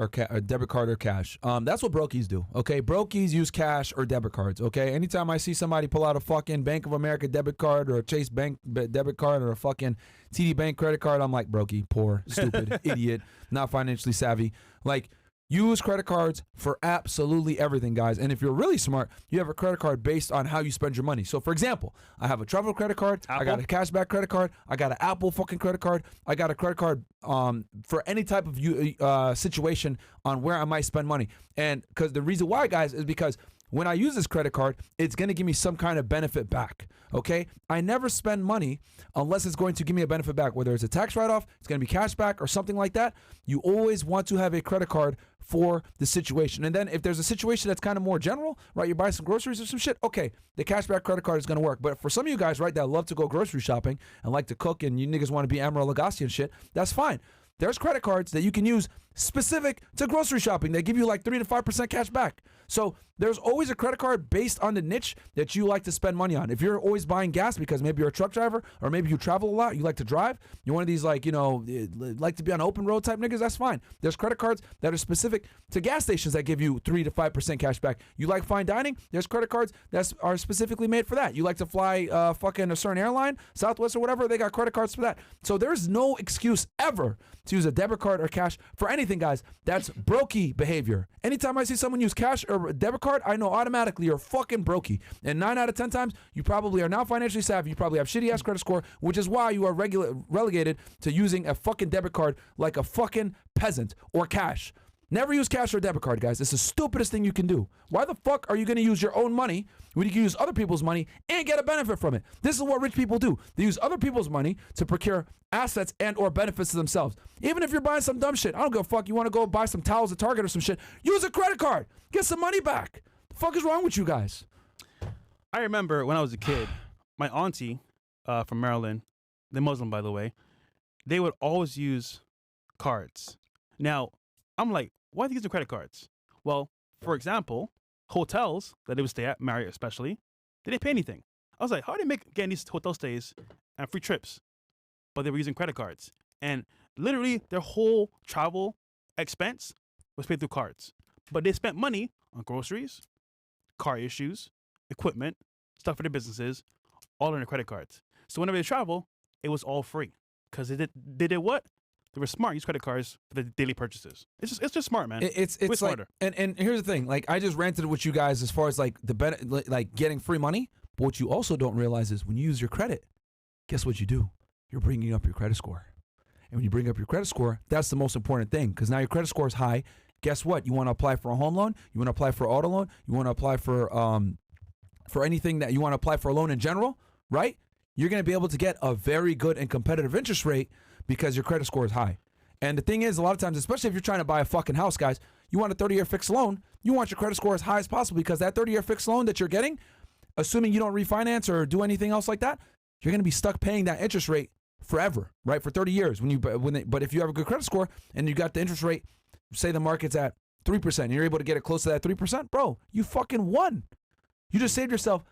card or cash. That's what brokies do. Okay, brokies use cash or debit cards. Okay, anytime I see somebody pull out a fucking Bank of America debit card or a Chase Bank debit card or a fucking TD Bank credit card, I'm like, brokey, poor, stupid, idiot, not financially savvy. Like, use credit cards for absolutely everything, guys. And if you're really smart, you have a credit card based on how you spend your money. So, for example, I have a travel credit card. Apple? I got a cashback credit card. I got an Apple fucking credit card. I got a credit card for any type of situation on where I might spend money. And because the reason why, guys, is because when I use this credit card, it's going to give me some kind of benefit back, okay? I never spend money unless it's going to give me a benefit back, whether it's a tax write-off, it's going to be cash back or something like that. You always want to have a credit card for the situation. And then if there's a situation that's kind of more general, right, you're buying some groceries or some shit, okay, the cashback credit card is going to work. But for some of you guys, right, that love to go grocery shopping and like to cook and you niggas want to be Emeril Lagasse and shit, that's fine. There's credit cards that you can use specific to grocery shopping. They give you like 3 to 5% cash back. So there's always a credit card based on the niche that you like to spend money on. If you're always buying gas because maybe you're a truck driver or maybe you travel a lot, you like to drive, you're one of these like, like to be on open road type niggas, that's fine. There's credit cards that are specific to gas stations that give you 3 to 5% cash back. You like fine dining, there's credit cards that are specifically made for that. You like to fly fucking a certain airline, Southwest or whatever, they got credit cards for that. So there's no excuse ever to use a debit card or cash for anything, guys. That's brokey behavior. Anytime I see someone use cash or a debit card, I know automatically you're fucking brokey. And 9 out of 10 times, you probably are not financially savvy. You probably have shitty ass credit score, which is why you are relegated to using a fucking debit card like a fucking peasant or cash. Never use cash or debit card, guys. It's the stupidest thing you can do. Why the fuck are you going to use your own money when you can use other people's money and get a benefit from it? This is what rich people do. They use other people's money to procure assets and or benefits to themselves. Even if you're buying some dumb shit, I don't give a fuck. You want to go buy some towels at Target or some shit, use a credit card. Get some money back. The fuck is wrong with you guys? I remember when I was a kid, my auntie from Maryland, they're Muslim, by the way, they would always use cards. Now, I'm like, why are they using credit cards? Well, for example, hotels that they would stay at, Marriott especially, they didn't pay anything. I was like, how are they getting these hotel stays and free trips? But they were using credit cards. And literally their whole travel expense was paid through cards. But they spent money on groceries, car issues, equipment, stuff for their businesses, all on their credit cards. So whenever they travel, it was all free. Because they did what? They were smart. Use credit cards for the daily purchases. It's just smart, man. It's way like, smarter. And here's the thing. Like, I just ranted with you guys as far as like like getting free money. But what you also don't realize is when you use your credit, guess what you do? You're bringing up your credit score. And when you bring up your credit score, that's the most important thing because now your credit score is high. Guess what? You want to apply for a home loan? You want to apply for auto loan? You want to apply for anything that you want to apply for a loan in general, right? You're going to be able to get a very good and competitive interest rate because your credit score is high. And the thing is, a lot of times, especially if you're trying to buy a fucking house, guys, you want a 30-year fixed loan. You want your credit score as high as possible because that 30-year fixed loan that you're getting, assuming you don't refinance or do anything else like that, you're going to be stuck paying that interest rate forever, right? For 30 years. But if you have a good credit score and you got the interest rate, say the market's at 3% and you're able to get it close to that 3%, bro, you fucking won. You just saved yourself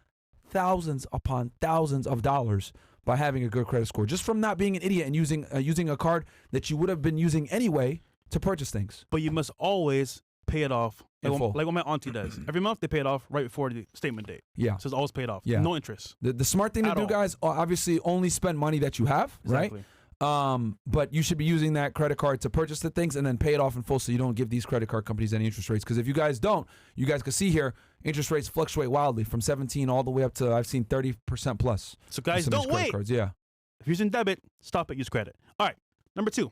thousands upon thousands of dollars by having a good credit score, just from not being an idiot and using a card that you would have been using anyway to purchase things. But you must always pay it off. In full. Like what my auntie does. Every month they pay it off right before the statement date. Yeah. So it's always paid off. Yeah. No interest. The smart thing to At do, all. guys, obviously only spend money that you have, Exactly. right? But you should be using that credit card to purchase the things and then pay it off in full so you don't give these credit card companies any interest rates. Because if you guys don't, you guys can see here, interest rates fluctuate wildly from 17 all the way up to, I've seen 30% plus. So guys, with some of these don't credit wait. cards. Yeah. If you're using debit, stop it, use credit. All right, number 2.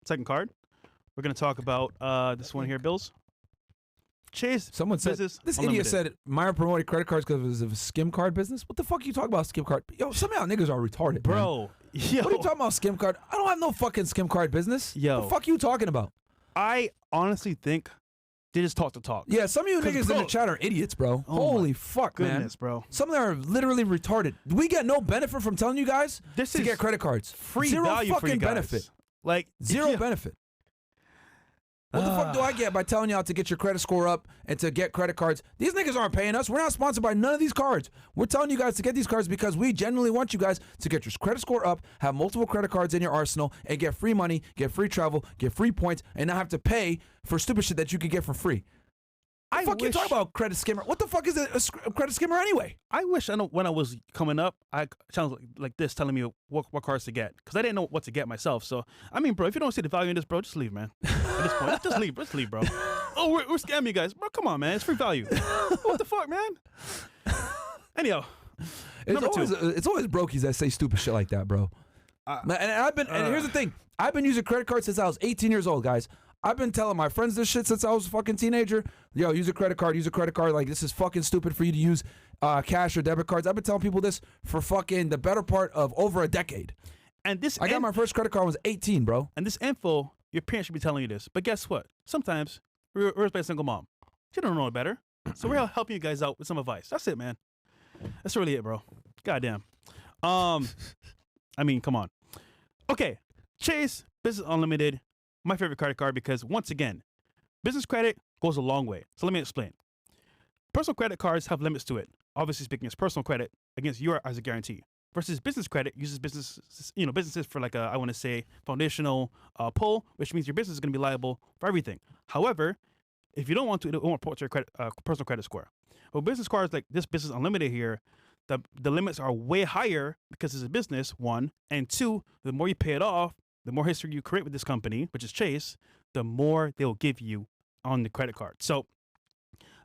Second card. We're going to talk about this one here, Bills. Chase Someone said, Business this Unlimited. idiot said, Myron promoted credit cards because of a skim card business? What the fuck are you talking about, skim card? Yo, some of y'all niggas are retarded, man. Bro, yo. What are you talking about, skim card? I don't have no fucking skim card business. Yo. What the fuck are you talking about? I honestly think they just talk the talk. Yeah, some of you 'Cause, niggas in bro- the chat are idiots, bro. Oh Holy fuck, man. Goodness, bro. Some of them are literally retarded. We get no benefit from telling you guys This to is get credit cards. free Zero value fucking for you guys. benefit. Like Zero yeah. benefit. What the fuck do I get by telling y'all to get your credit score up and to get credit cards? These niggas aren't paying us. We're not sponsored by none of these cards. We're telling you guys to get these cards because we genuinely want you guys to get your credit score up, have multiple credit cards in your arsenal, and get free money, get free travel, get free points, and not have to pay for stupid shit that you could get for free. I fuck you talk about credit skimmer? What the fuck is a credit skimmer anyway? I wish I know when I was coming up, I sounds like this telling me what cards to get because I didn't know what to get myself. So I mean, bro, if you don't see the value in this, bro, just leave, man. At this point, just leave, bro. Oh, we're scamming you guys, bro. Come on, man, it's free value. What the fuck, man? Anyhow, it's always brokies that say stupid shit like that, bro. And here's the thing, I've been using credit cards since I was 18 years old, guys. I've been telling my friends this shit since I was a fucking teenager. Yo, use a credit card. Like, this is fucking stupid for you to use cash or debit cards. I've been telling people this for fucking the better part of over a decade. And I got my first credit card when I was 18, bro. And this info, your parents should be telling you this. But guess what? Sometimes we're raised by a single mom. She don't know better. So we're helping you guys out with some advice. That's it, man. That's really it, bro. Goddamn. I mean, come on. Okay. Chase, Business Unlimited. My favorite credit card because, once again, business credit goes a long way. So let me explain. Personal credit cards have limits to it. Obviously speaking, it's personal credit against you as a guarantee. Versus business credit uses businesses for like I want to say foundational pull, which means your business is going to be liable for everything. However, if you don't want to, it won't report to your personal credit score. Well, business cards like this Business Unlimited here, the limits are way higher because it's a business, one, and two, the more you pay it off, the more history you create with this company, which is Chase, the more they'll give you on the credit card. So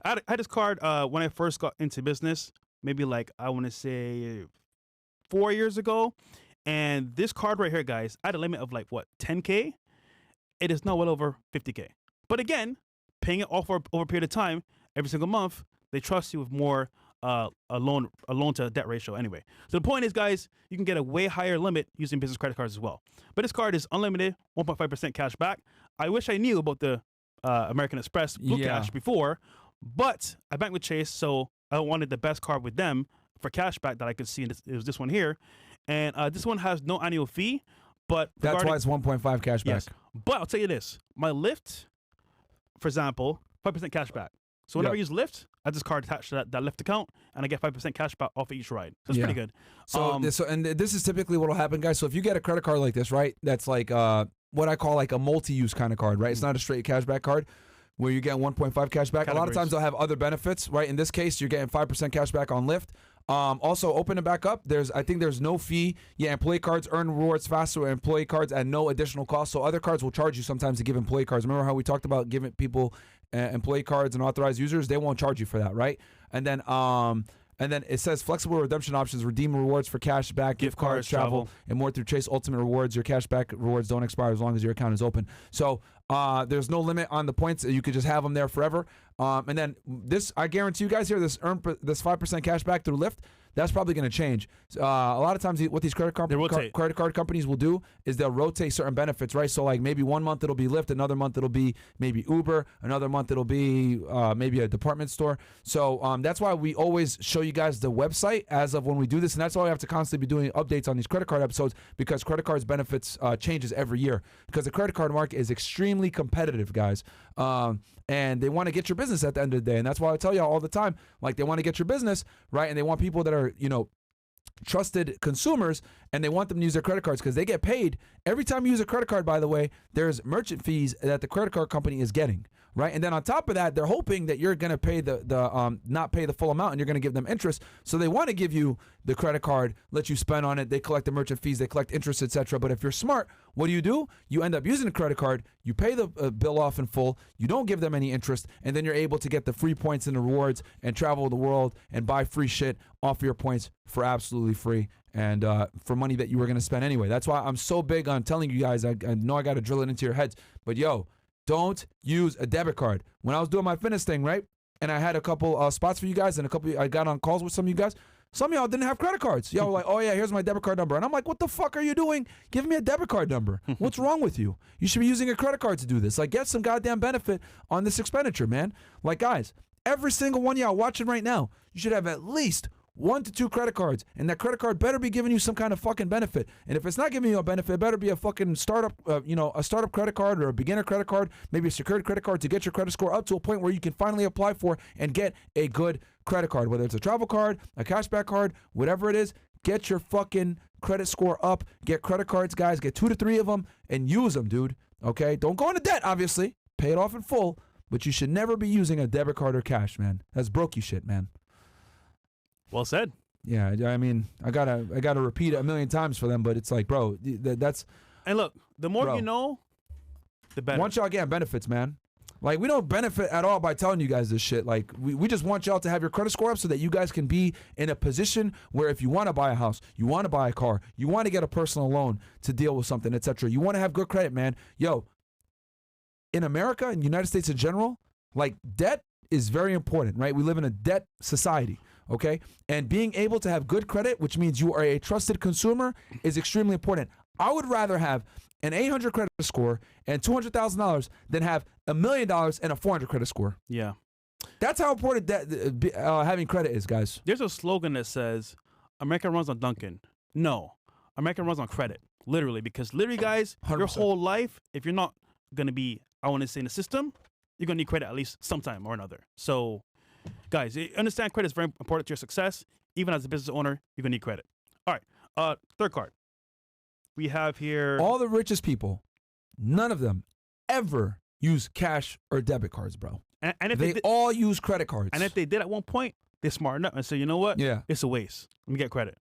I had this card when I first got into business, maybe like I want to say 4 years ago. And this card right here, guys, I had a limit of like, what, 10K? It is now well over 50K. But again, paying it off over a period of time, every single month, they trust you with more a loan to debt ratio anyway. So the point is, guys, you can get a way higher limit using business credit cards as well. But this card is unlimited, 1.5% cash back. I wish I knew about the American Express Blue Cash before, but I banked with Chase, so I wanted the best card with them for cash back that I could see. And it was this one here. And this one has no annual fee, but that's why it's 1.5 cash back. Yes. But I'll tell you this, my Lyft, for example, 5% cash back. So whenever I use Lyft, I have this card attached to that Lyft account, and I get 5% cash back off of each ride. So it's pretty good. So, this is typically what will happen, guys. So if you get a credit card like this, right, that's like what I call like a multi-use kind of card, right? It's not a straight cashback card where you get 1.5 cash back. A lot of times they'll have other benefits, right? In this case, you're getting 5% cash back on Lyft. Also, open it back up. I think there's no fee. Yeah, employee cards earn rewards faster with employee cards at no additional cost. So other cards will charge you sometimes to give employee cards. Remember how we talked about giving people employee cards and authorized users? They won't charge you for that, right? And then it says flexible redemption options, redeem rewards for cash back, gift cards, travel, and more through Chase Ultimate Rewards. Your cash back rewards don't expire as long as your account is open. So there's no limit on the points. You could just have them there forever. And then this, I guarantee you guys here, this 5% cash back through Lyft, that's probably going to change. A lot of times what these credit card companies will do is they'll rotate certain benefits, right? So like maybe 1 month it'll be Lyft, another month it'll be maybe Uber, another month it'll be maybe a department store. So that's why we always show you guys the website as of when we do this. And that's why we have to constantly be doing updates on these credit card episodes, because credit cards benefits changes every year, because the credit card market is extremely competitive, guys. And they want to get your business at the end of the day. And that's why I tell y'all all the time, like, they want to get your business, right? And they want people that are, trusted consumers, and they want them to use their credit cards because they get paid. Every time you use a credit card, by the way, there's merchant fees that the credit card company is getting, right? And then on top of that, they're hoping that you're going to pay not pay the full amount, and you're going to give them interest. So they want to give you the credit card, let you spend on it. They collect the merchant fees, they collect interest, etc. But if you're smart, what do? You end up using the credit card, you pay the bill off in full, you don't give them any interest, and then you're able to get the free points and the rewards and travel the world and buy free shit off of your points for absolutely free, and for money that you were going to spend anyway. That's why I'm so big on telling you guys, I know I got to drill it into your heads, but yo, don't use a debit card. When I was doing my fitness thing, right, and I had a couple spots for you guys, and I got on calls with some of you guys, some of y'all didn't have credit cards. Y'all were like, oh yeah, here's my debit card number. And I'm like, what the fuck are you doing? Give me a debit card number. What's wrong with you? You should be using a credit card to do this. Like, get some goddamn benefit on this expenditure, man. Like, guys, every single one of y'all watching right now, you should have at least 1 to 2 credit cards, and that credit card better be giving you some kind of fucking benefit. And if it's not giving you a benefit, it better be a fucking startup, a startup credit card or a beginner credit card, maybe a secured credit card to get your credit score up to a point where you can finally apply for and get a good credit card, whether it's a travel card, a cashback card, whatever it is. Get your fucking credit score up. Get credit cards, guys. Get 2 to 3 of them and use them, dude. Okay? Don't go into debt, obviously. Pay it off in full, but you should never be using a debit card or cash, man. That's brokey shit, man. Well said. Yeah, I mean, I gotta repeat it a million times for them, but it's like, bro, that's. And look, the more Bro. you know, the better. Want y'all getting benefits, man. Like, we don't benefit at all by telling you guys this shit. Like, we just want y'all to have your credit score up so that you guys can be in a position where if you want to buy a house, you want to buy a car, you want to get a personal loan to deal with something, etc. You want to have good credit, man. Yo, in America, in the United States in general, like, debt is very important, right? We live in a debt society. Okay? And being able to have good credit, which means you are a trusted consumer, is extremely important. I would rather have an 800 credit score and $200,000 than have $1 million and a 400 credit score. Yeah. That's how important having credit is, guys. There's a slogan that says, America runs on Dunkin'. No. America runs on credit. Literally. Because literally, guys, 100%. your whole life, if you're not going to be, I want to say, in the system, you're going to need credit at least sometime or another. So, guys, understand credit is very important to your success. Even as a business owner, you're going to need credit. All right. Third card. We have here. All the richest people, none of them ever use cash or debit cards, bro. And if they all use credit cards. And if they did at one point, they're smart enough and say, you know what? Yeah. It's a waste. Let me get credit.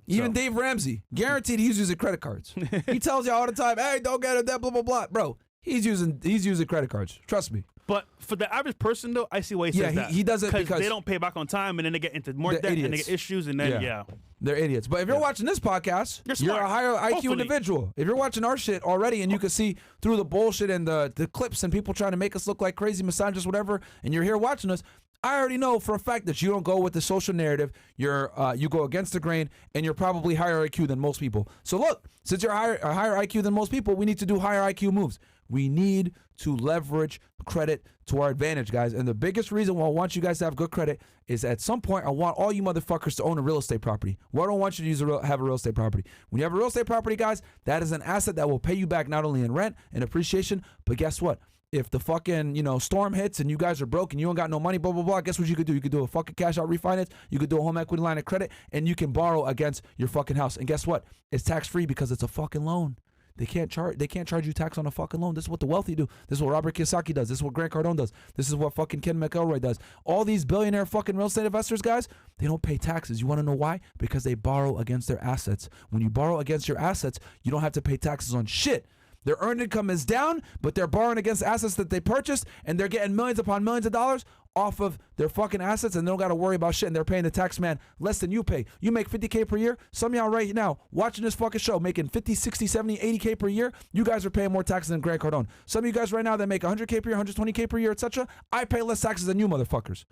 Even Dave Ramsey, guaranteed he's using credit cards. He tells you all the time, hey, don't get a debt, blah, blah, blah. Bro, he's using credit cards. Trust me. But for the average person, though, I see why he says that. He does it because they don't pay back on time, and then they get into more debt, and they get issues, and then, They're idiots. But if you're watching this podcast, you're a higher IQ individual. If you're watching our shit already and you can see through the bullshit and the clips and people trying to make us look like crazy misogynists, whatever, and you're here watching us, I already know for a fact that you don't go with the social narrative. You go against the grain, and you're probably higher IQ than most people. So look, since you're a higher IQ than most people, we need to do higher IQ moves. We need to leverage credit to our advantage, guys. And the biggest reason why I want you guys to have good credit is at some point I want all you motherfuckers to own a real estate property. Why don't I want you to have a real estate property? When you have a real estate property, guys, that is an asset that will pay you back not only in rent and appreciation, but guess what? If the fucking, storm hits and you guys are broke and you don't got no money, blah, blah, blah, guess what you could do? You could do a fucking cash out refinance. You could do a home equity line of credit, and you can borrow against your fucking house. And guess what? It's tax-free because it's a fucking loan. They can't charge you tax on a fucking loan. This is what the wealthy do. This is what Robert Kiyosaki does. This is what Grant Cardone does. This is what fucking Ken McElroy does. All these billionaire fucking real estate investors, guys, they don't pay taxes. You want to know why? Because they borrow against their assets. When you borrow against your assets, you don't have to pay taxes on shit. Their earned income is down, but they're borrowing against assets that they purchased, and they're getting millions upon millions of dollars off of their fucking assets, and they don't got to worry about shit, and they're paying the tax man less than you pay. You make $50K per year. Some of y'all right now watching this fucking show making 50, 60, 70, 80K per year. You guys are paying more taxes than Grant Cardone. Some of you guys right now that make 100K per year, 120K per year, etc. I pay less taxes than you motherfuckers.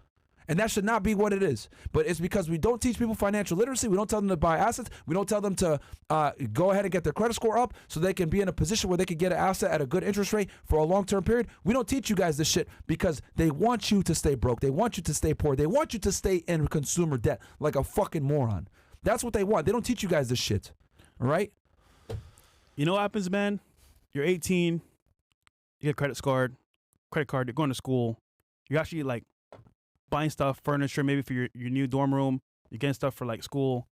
And that should not be what it is. But it's because we don't teach people financial literacy. We don't tell them to buy assets. We don't tell them to go ahead and get their credit score up so they can be in a position where they can get an asset at a good interest rate for a long-term period. We don't teach you guys this shit because they want you to stay broke. They want you to stay poor. They want you to stay in consumer debt like a fucking moron. That's what they want. They don't teach you guys this shit. All right? You know what happens, man? You're 18. You get a credit card. You're going to school. You're actually like buying stuff, furniture, maybe for your new dorm room. You're getting stuff for like school.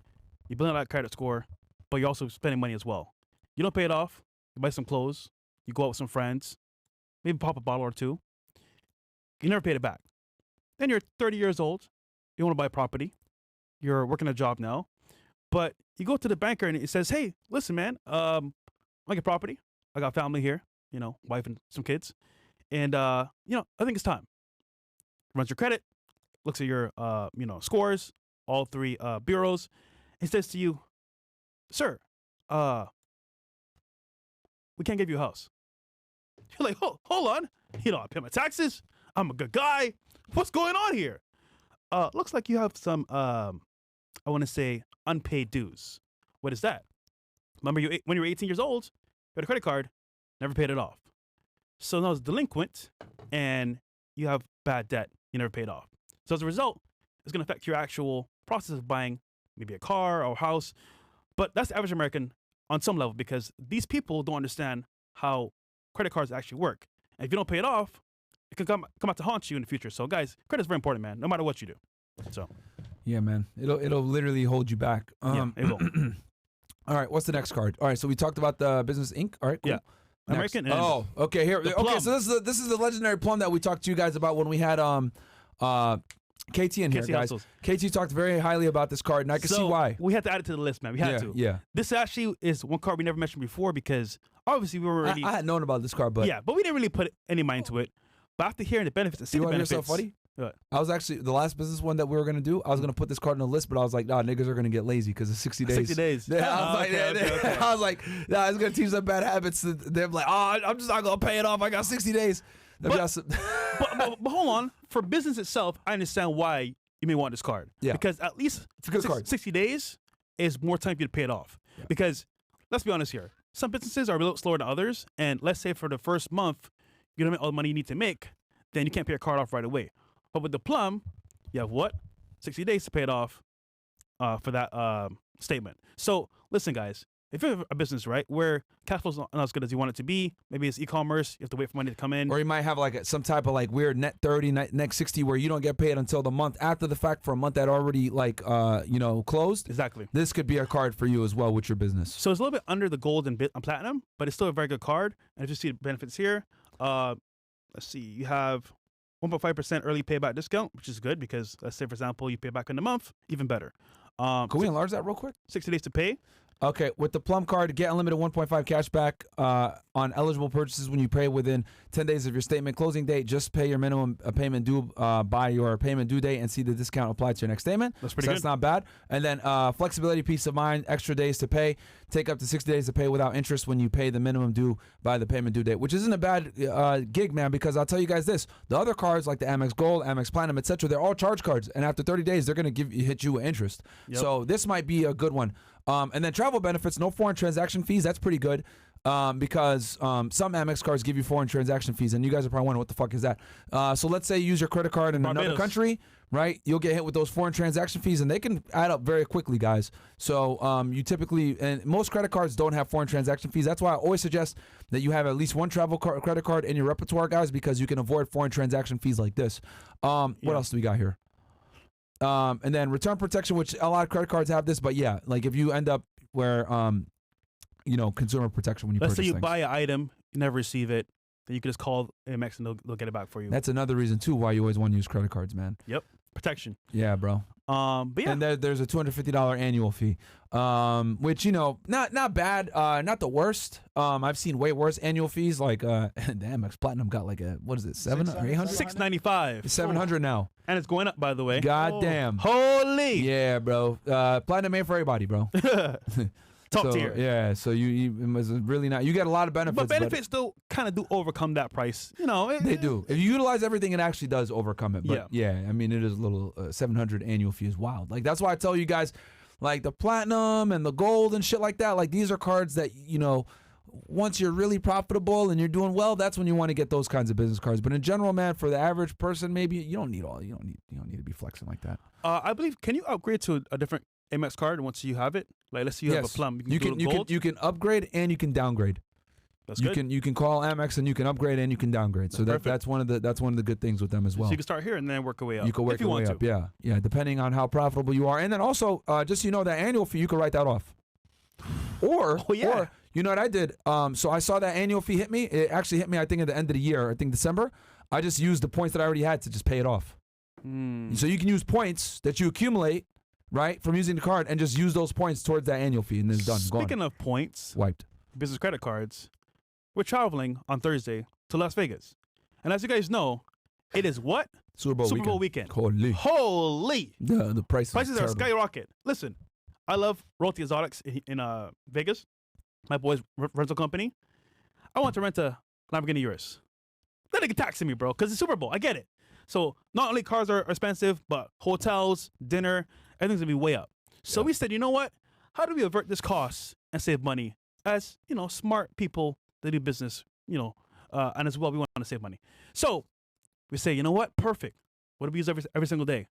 You're building that credit score, but you're also spending money as well. You don't pay it off. You buy some clothes. You go out with some friends. Maybe pop a bottle or two. You never paid it back. Then you're 30 years old. You want to buy a property. You're working a job now. But you go to the banker and it says, hey, listen, man, I get a property. I got family here, wife and some kids. And, I think it's time. Runs your credit. Looks at your, scores, all three bureaus. It says to you, sir, we can't give you a house. You're like, hold on. I pay my taxes. I'm a good guy. What's going on here? Looks like you have some, I want to say, unpaid dues. What is that? Remember, when you were 18 years old, you had a credit card, never paid it off. So now it's delinquent, and you have bad debt you never paid off. So as a result, it's going to affect your actual process of buying maybe a car or a house. But that's the average American on some level, because these people don't understand how credit cards actually work. And if you don't pay it off, it can come out to haunt you in the future. So guys, credit's very important, man, no matter what you do. So Yeah, man. It'll literally hold you back. yeah, it will. All right, what's the next card? All right, so we talked about the Business Inc. All right, cool. Yeah. Next. American and Oh, okay. Here. the Okay, plum. so this is the legendary plum that we talked to you guys about when we had KT in here, KT guys. Hustles. KT talked very highly about this card, and I can see So, why. we had to add it to the list, man. We had yeah, to. yeah. This actually is one card we never mentioned before, because obviously we were already I had known about this card, but but we didn't really put any mind to it. But after hearing the benefits and seeing you the want to hear benefits, something funny? What? I was actually the last business one that we were gonna do. I was gonna put this card on the list, but I was like, nah, niggas are gonna get lazy because it's 60 days. 60 days. Yeah, I was Oh, like, okay. I was like, nah, it's gonna teach them bad habits. They're like, oh, I'm just not gonna pay it off. I got 60 days. But hold on. For business itself, I understand why you may want this card. Yeah. Because at least It's a good card. 60 days is more time for you to pay it off. Yeah. Because let's be honest here. Some businesses are a little slower than others. And let's say for the first month, you don't make all the money you need to make, then you can't pay your card off right away. But with the plum, you have what? 60 days to pay it off for that statement. So listen, guys. If you have a business, right, where cash flow's not as good as you want it to be, maybe it's e-commerce, you have to wait for money to come in. Or you might have like some type of like weird net 30, net 60 where you don't get paid until the month after the fact for a month that already like closed. Exactly. This could be a card for you as well with your business. So it's a little bit under the gold and platinum, but it's still a very good card. And if you see the benefits here, let's see, you have 1.5% early payback discount, which is good because let's say, for example, you pay back in a month, even better. Can we enlarge that real quick? 60 days to pay. Okay, with the Plum card, get unlimited 1.5 cash back on eligible purchases when you pay within 10 days of your statement closing date. Just pay your minimum payment due by your payment due date and see the discount applied to your next statement. That's pretty so good. That's not bad. And then flexibility, peace of mind, extra days to pay. Take up to 60 days to pay without interest when you pay the minimum due by the payment due date, which isn't a bad gig, man, because I'll tell you guys this. The other cards like the Amex Gold, Amex Platinum, etc., they're all charge cards. And after 30 days, they're going to hit you with interest. Yep. So this might be a good one. And then travel benefits, no foreign transaction fees. That's pretty good because some Amex cards give you foreign transaction fees. And you guys are probably wondering, what the fuck is that? So let's say you use your credit card in another Barbados. country, right? You'll get hit with those foreign transaction fees, and they can add up very quickly, guys. So you typically, and most credit cards don't have foreign transaction fees. That's why I always suggest that you have at least one travel credit card in your repertoire, guys, because you can avoid foreign transaction fees like this. What else do we got here? And then return protection, which a lot of credit cards have this, but yeah, like if you end up where, consumer protection when you Let's purchase say you things. buy an item, you never receive it, then you can just call Amex and they'll get it back for you. That's another reason too why you always want to use credit cards, man. Yep. Protection. Yeah, bro. But yeah. And there's a $250 annual fee, which not bad, not the worst. I've seen way worse annual fees. Like the Amex Platinum got like a what is it, 700 or 800? $695. 700 now. And it's going up, by the way. God damn. Holy. Yeah, bro. Platinum ain't for everybody, bro. Top So, tier. Yeah, so you it was really not. You get a lot of benefits, But benefits still kind of do overcome that price. They do. If you utilize everything, it actually does overcome it. But yeah, I mean, it is a little 700 annual fee is wild. Like that's why I tell you guys, like the platinum and the gold and shit like that. Like these are cards that once you're really profitable and you're doing well, that's when you want to get those kinds of business cards. But in general, man, for the average person, maybe you don't need to be flexing like that. I believe. Can you upgrade to a different Amex card once you have it? Like let's say you have a plum. You can upgrade and you can downgrade. That's you good. You can call Amex and you can upgrade and you can downgrade. So that's one of the good things with them as well. So you can start here and then work your way up. You can work if you your way want up. to. Yeah, depending on how profitable you are. And then also, just so you know, that annual fee, you can write that off. Or you know what I did? So I saw that annual fee hit me. It actually hit me, I think, at the end of the year. I think December. I just used the points that I already had to just pay it off. So you can use points that you accumulate, right, from using the card, and just use those points towards that annual fee, and then it's done. Speaking of points, wiped. Business credit cards, we're traveling on Thursday to Las Vegas. And as you guys know, it is what? Super Bowl weekend. Holy. The prices are terrible. skyrocket. Listen, I love Royalty Exotics in Vegas, my boy's rental company. I want to rent a Lamborghini Urus. Then they can tax me, bro, because it's Super Bowl. I get it. So not only cars are expensive, but hotels, dinner, everything's going to be way up. So we said, you know what? How do we avert this cost and save money as, smart people that do business, and as well, we want to save money. So we say, you know what? Perfect. What do we use every single day?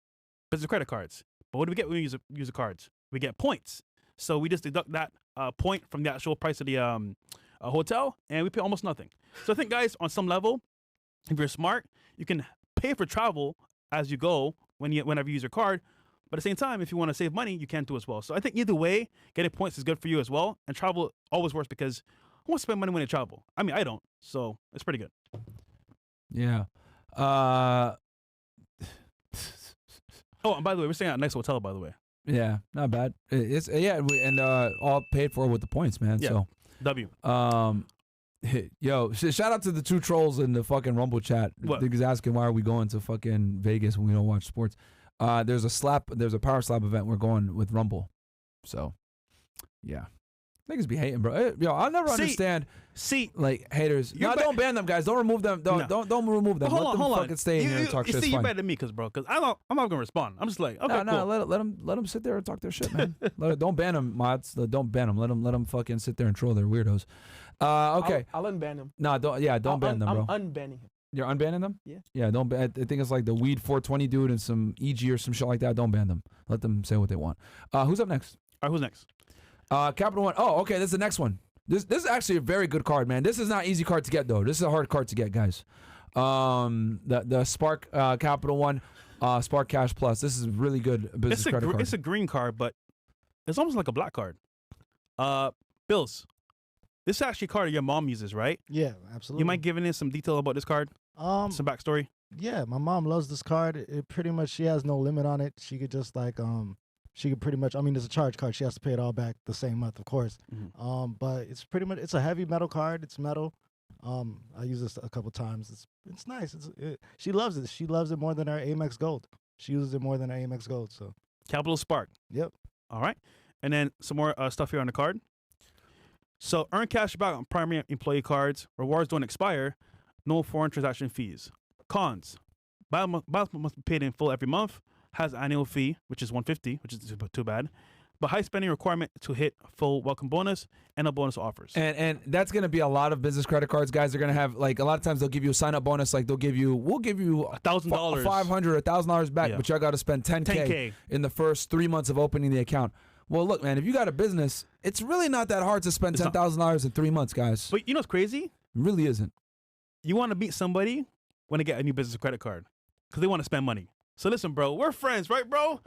business credit cards. But what do we get when we use the cards? We get points. So we just deduct that point from the actual price of the hotel, and we pay almost nothing. So I think, guys, on some level, if you're smart, you can pay for travel as you go whenever you use your card. But at the same time, if you want to save money, you can too as well. So I think either way, getting points is good for you as well. And travel always works because who wants to spend money when they travel? I mean, I don't. So it's pretty good. Yeah. Oh, and by the way, we're staying at a nice hotel, by the way. Yeah, not bad. It's and all paid for with the points, man. Yeah. So W. Yo, shout out to the two trolls in the fucking Rumble chat. What? Niggas asking why are we going to fucking Vegas when we don't watch sports. There's a power slap event we're going with Rumble. So, yeah. Niggas be hating, bro. Yo, I'll never understand. Like haters. No, don't ban them, guys. Don't remove them. Don't remove them. Hold on. Fucking stay in here and talk shit. You better than me, because I'm not gonna respond. I'm just like, okay, no, cool. let them sit there and talk their shit, man. Don't ban them, mods. Don't ban them. Let them fucking sit there and troll their weirdos. Okay. I'll unban him. No, don't ban them, bro. I'm unbanning him. You're unbanning them? Yeah. Yeah, don't ban. I think it's like the Weed 420 dude and some EG or some shit like that. Don't ban them. Let them say what they want. Who's up next? All right, who's next? Capital One. Oh, okay. This is the next one. This is actually a very good card, man. This is not an easy card to get though. This is a hard card to get, guys. The Spark Capital One, Spark Cash Plus. This is really good business credit card. It's a green card, but it's almost like a black card. Bills. This is actually a card your mom uses, right? Yeah, absolutely. You mind giving us some detail about this card? Some backstory. Yeah, my mom loves this card. It pretty much, she has no limit on it. She could just like she could pretty much, I mean, it's a charge card. She has to pay it all back the same month, of course. Mm-hmm. But it's pretty much, it's a heavy metal card. It's metal. I use this a couple times. It's nice. She loves it. She loves it more than our Amex Gold. She uses it more than our Amex Gold. So Capital Spark. Yep. All right. And then some more stuff here on the card. So earn cash back on primary employee cards. Rewards don't expire. No foreign transaction fees. Cons. Balance must be paid in full every month. Has an annual fee, which is $150, which is too bad. But high spending requirement to hit full welcome bonus and a bonus offers. And that's going to be a lot of business credit cards. Guys are going to have, like, a lot of times they'll give you a sign up bonus. Like, we'll give you $1,000, $500, $1,000 back, but y'all got to spend $10K in the first 3 months of opening the account. Well, look, man, if you got a business, it's really not that hard to spend $10,000 in 3 months, guys. But you know what's crazy? It really isn't. You want to meet somebody when they get a new business credit card because they want to spend money. So listen, bro, we're friends, right, bro?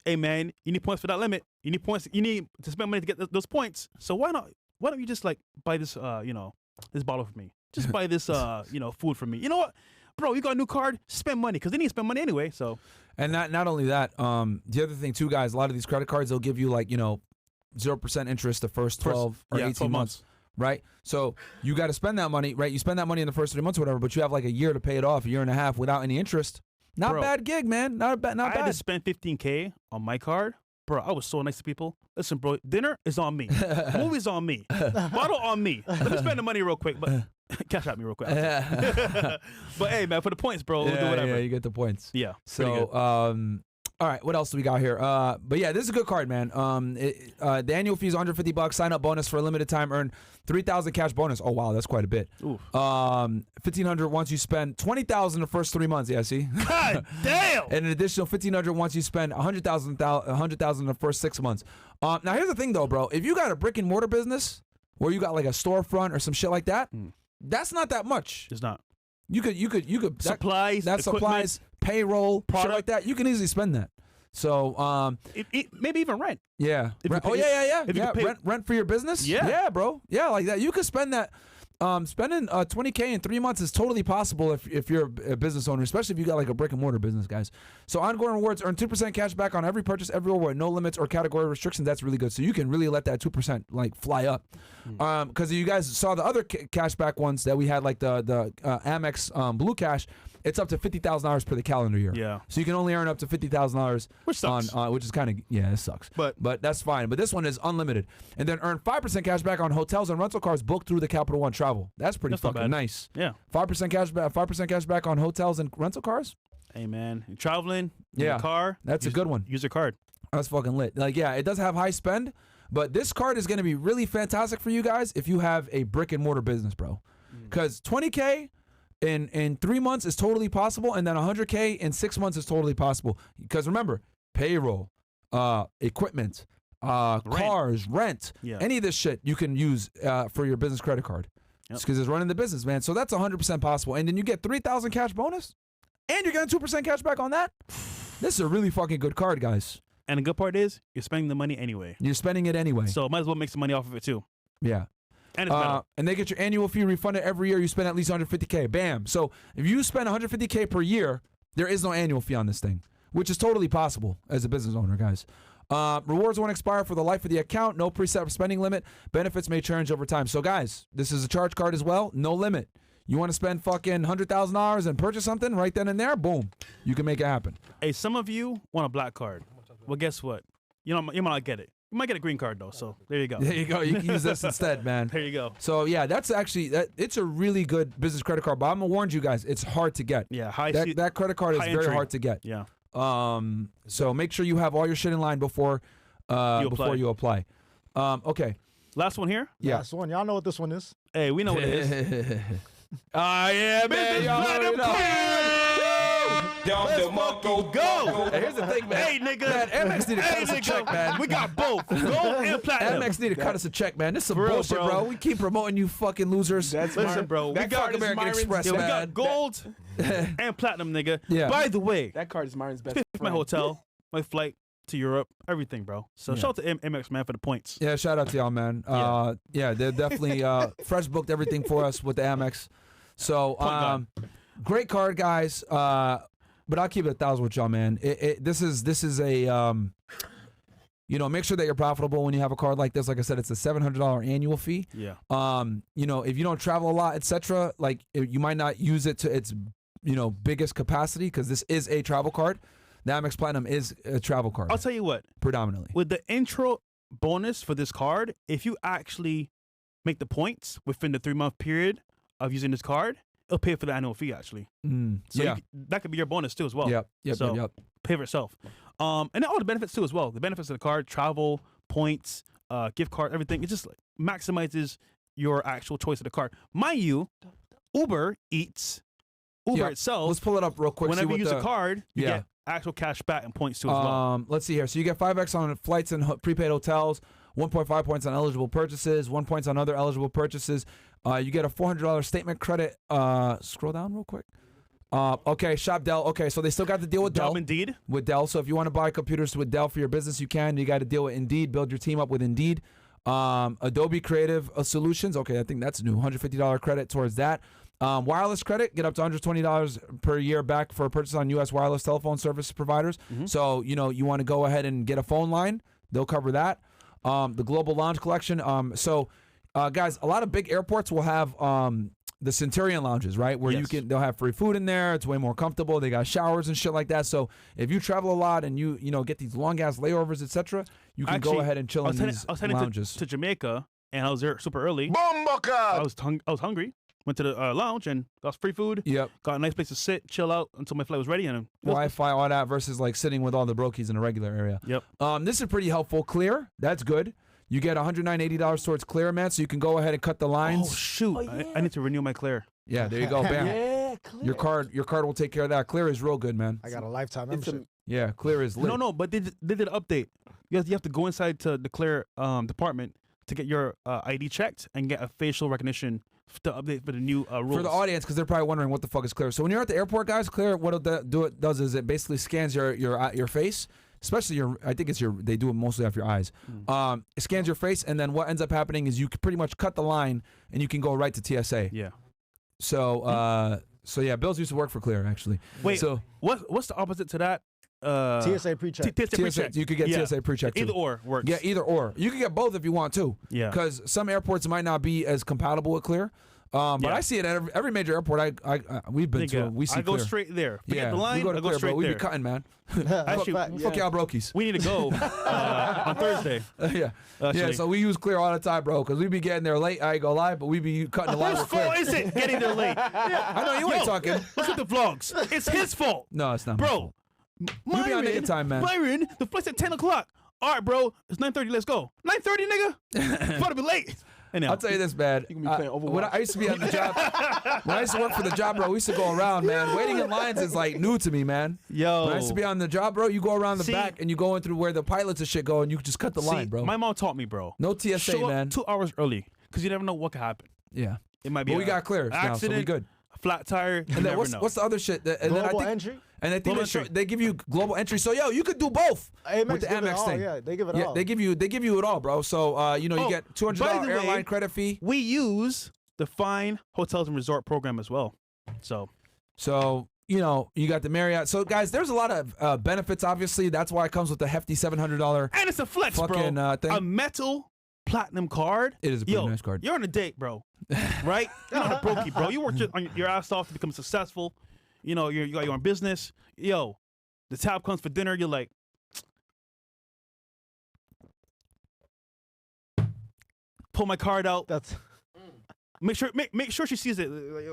Hey, man, you need points for that limit. You need points. You need to spend money to get those points. So why don't you just like buy this, this bottle for me? Just buy this, food for me. You know what, bro? You got a new card. Spend money because they need to spend money anyway. So. And not only that, the other thing too, guys, a lot of these credit cards, they'll give you like, 0% interest the first 12 or 18 months, right? So you got to spend that money, right? You spend that money in the first 3 months or whatever, but you have like a year to pay it off, a year and a half without any interest. Not a bad gig, man. Not bad. I had to spend $15K on my card. Bro, I was so nice to people. Listen, bro, dinner is on me. Movies on me. Bottle on me. Let me spend the money real quick, but cash out me real quick. But hey, man, for the points, bro, we'll do whatever. Yeah, you get the points. Yeah. So, all right, what else do we got here? But yeah, this is a good card, man. The annual fee is $150. Sign up bonus for a limited time. Earn $3,000 cash bonus. Oh wow, that's quite a bit. Oof. $1,500 once you spend $20,000 the first 3 months. Yeah, see. God damn. And an additional $1,500 once you spend $100,000 the first 6 months. Now here's the thing though, bro. If you got a brick and mortar business where you got like a storefront or some shit like that, that's not that much. It's not. You could supplies. That's supplies, payroll, product, shit like that. You can easily spend that. So maybe even rent. Yeah. Rent for your business. Yeah, bro. Yeah, like that. You could spend that. Spending $20K in 3 months is totally possible if you're a business owner, especially if you got like a brick and mortar business, guys. So ongoing rewards, earn 2% cash back on every purchase everywhere, no limits or category restrictions. That's really good. So you can really let that 2% like fly up. Because you guys saw the other cash back ones that we had, like the Amex Blue Cash. It's up to $50,000 per the calendar year. Yeah. So you can only earn up to $50,000, which sucks. Which is kind of it sucks. But that's fine. But this one is unlimited, and then earn 5% cash back on hotels and rental cars booked through the Capital One Travel. That's pretty fucking nice. Yeah. 5% cash back. 5% cash back on hotels and rental cars. Hey man, you're traveling. In your car. That's a good one. Use your card. That's fucking lit. Like it does have high spend, but this card is going to be really fantastic for you guys if you have a brick and mortar business, bro. Because $20K. in 3 months is totally possible, and then 100K in 6 months is totally possible. Because remember, payroll, equipment, cars, rent, any of this shit you can use for your business credit card. Because it's running the business, man. So that's 100% possible. And then you get $3,000 cash bonus, and you're getting 2% cash back on that. This is a really fucking good card, guys. And the good part is you're spending the money anyway. You're spending it anyway. So might as well make some money off of it too. Yeah. And it's better. And they get your annual fee refunded every year you spend at least 150K. Bam. So if you spend 150K per year, there is no annual fee on this thing, which is totally possible as a business owner, guys. Rewards won't expire for the life of the account. No preset spending limit. Benefits may change over time. So, guys, this is a charge card as well. No limit. You want to spend fucking $100,000 and purchase something right then and there? Boom. You can make it happen. Hey, some of you want a black card. Well, guess what? You might not get it. You might get a green card, though. So, there you go. There you go. You can use this instead, man. There you go. So, yeah, that's actually, it's a really good business credit card. But I'm going to warn you guys, it's hard to get. Yeah, that credit card is very hard to get. Yeah. So make sure you have all your shit in line before you apply. Okay. Last one here? Yeah. Last one. Y'all know what this one is. Hey, we know what it is. Yeah, man. Y'all already know. Go. Hey, here's the thing, man. Hey, nigga. Man, Amex need to cut us a check, man. We got both. Gold and platinum. Amex need to cut us a check, man. This is some For real, bullshit, bro. We keep promoting you fucking losers. Listen, bro. We got American Myron's Express, deal. We man. got gold and platinum, nigga. Yeah. By the way, That card is Myron's best my friend. hotel, my flight to Europe, everything, bro. So shout out to Amex, man, for the points. Yeah, shout out to y'all, man. Yeah, they're definitely fresh booked everything for us with the Amex. So, great card, guys. But I'll keep it 1,000 with y'all, man. This is a make sure that you're profitable when you have a card like this. Like I said, it's a $700 annual fee. Yeah. If you don't travel a lot, etc., like you might not use it to its biggest capacity because this is a travel card. The Amex Platinum is a travel card. I'll tell you what. Predominantly. With the intro bonus for this card, if you actually make the points within the 3-month period of using this card, it'll pay for the annual fee, actually. So yeah. That could be your bonus, too, as well. Yep. Pay for itself. And then all the benefits, too, as well. The benefits of the card, travel, points, gift card, everything. It just maximizes your actual choice of the card. Mind you, Uber itself. Let's pull it up real quick. Whenever you use a card, you get actual cash back and points, too, as well. Let's see here. So you get 5x on flights and prepaid hotels, 1.5 points on eligible purchases, 1 point on other eligible purchases. You get a $400 statement credit. Scroll down real quick. Okay, Shop Dell. Okay, so they still got to deal with Dell. Indeed. With Dell. So if you want to buy computers with Dell for your business, you can. You got to deal with Indeed. Build your team up with Indeed. Adobe Creative Solutions. Okay, I think that's new. $150 credit towards that. Wireless credit, get up to $120 per year back for a purchase on U.S. wireless telephone service providers. So, you want to go ahead and get a phone line. They'll cover that. The Global Lounge Collection. Guys, a lot of big airports will have the Centurion lounges, right? Where they'll have free food in there. It's way more comfortable. They got showers and shit like that. So if you travel a lot and you get these long ass layovers, etc., you can go ahead and chill in these lounges. To Jamaica, and I was there super early. Bomboca! I was hungry. Went to the lounge and got free food. Yep. Got a nice place to sit, chill out until my flight was ready. And Wi-Fi, all that versus like sitting with all the brokies in a regular area. Yep. This is pretty helpful. Clear, that's good. You get $180 towards Clear, man, so you can go ahead and cut the lines. Oh shoot! I need to renew my Clear. Yeah, there you go. Bam. Yeah, Clear. Your card will take care of that. Clear is real good, man. I got a lifetime membership. Yeah, Clear is lit. No, but they did an update. You have to go inside to the Clear department to get your ID checked and get a facial recognition to update for the new rules. For the audience, because they're probably wondering what the fuck is Clear. So when you're at the airport, guys, Clear, what it does is it basically scans your face. Especially I think they do it mostly off your eyes. It scans your face, and then what ends up happening is you can pretty much cut the line, and you can go right to TSA. Yeah. So yeah, Bills used to work for Clear, actually. Wait, so what's the opposite to that? TSA pre-check. TSA pre-check. You could get TSA pre-check too. Either or works. Yeah, either or. You can get both if you want to. Yeah. Because some airports might not be as compatible with Clear. But I see it at every major airport we've been to. We see I go Clear. straight there. Forget the we line. go to I Clear, go straight bro. We there. be cutting, man. Actually, Fuck y'all brokies. we need to go on Thursday. Yeah. Actually. So we use Clear all the time, bro, because we be getting there late. I ain't gonna lie, but we be cutting the line Whose with Clear. fault is it getting there late? I know you ain't talking. Look at the vlogs. It's his fault. No, it's not. my fault. Bro, You be on nigga time, man. Myron, the flight's at 10 o'clock. All right, bro. It's 9:30. Let's go. 9:30, nigga. About to be late. Anyhow. I'll tell you this, man. You can be playing When Overwatch. I used to be on the job, when I used to work for the job, bro, we used to go around, man. Waiting in lines is like new to me, man. Yo. When I used to be on the job, bro, you go around the See- back and you go in through where the pilots and shit go, and you just cut the line, bro. My mom taught me, bro. No TSA, Show man. up 2 hours early because you never know what could happen. Yeah. It might be But we a got clearance now, so we accident, good. a flat tire. You And then never what's, know. what's the other shit? And then I Global think, entry. and I think Global they, entry. they give you global entry. So yo, you could do both Amex with the give it Amex all, thing. Yeah, they give it Yeah, all. they give you it all, bro. So you know you Oh, get $200 by the way, airline credit fee. We use the Fine Hotels and Resort program as well. So you know you got the Marriott. So guys, there's a lot of benefits. Obviously, that's why it comes with the hefty $700. And it's a flex, Fucking, bro. thing. A metal platinum card. It is a pretty Yo, nice card. You're on a date, bro. Right? You're not a brokey, bro. You worked your ass off to become successful. You know, you got your own business. Yo, the tab comes for dinner. You're like, pull my card out. That's Make sure she sees it.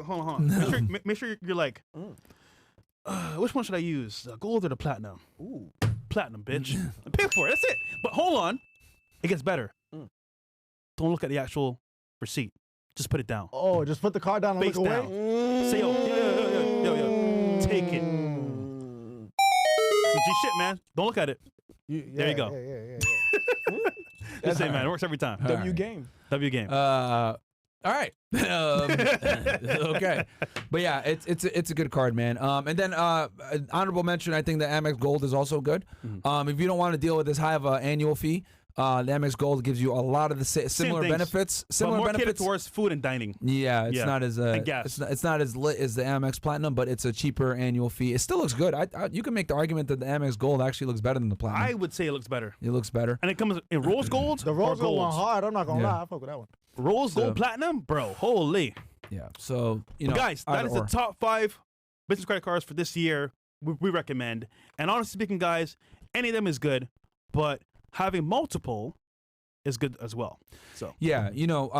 Hold on. Make sure you're like, which one should I use? The gold or the platinum? Ooh. Platinum, bitch. Pay for it. That's it. But hold on. It gets better. Don't look at the actual receipt. Just put it down. just put the card down and Face look down. away. Say, yo. Take it. Some G shit, man. Don't look at it. There you go. Yeah. Just say, man. It works every time. All W right. game. W game. All right. Okay. But yeah, it's a good card, man. And then an honorable mention, I think the Amex Gold is also good. If you don't want to deal with this high of an annual fee, the Amex Gold gives you a lot of the similar things, benefits. but Similar more catered benefits. towards food and dining. Yeah, it's Yeah, not as and gas. it's not as lit as the Amex Platinum, but it's a cheaper annual fee. It still looks good. You can make the argument that the Amex Gold actually looks better than the Platinum. I would say it looks better. It looks better. And it comes in rose gold The or rose gold one golds. hard. I'm not gonna Yeah. lie. I fuck with that one. Rose So- gold platinum? Bro, holy. Yeah. So you know, But guys, that either is the or. top 5 business credit cards for this year we recommend. And honestly speaking, guys, any of them is good, but having multiple is good as well. So Yeah, you know,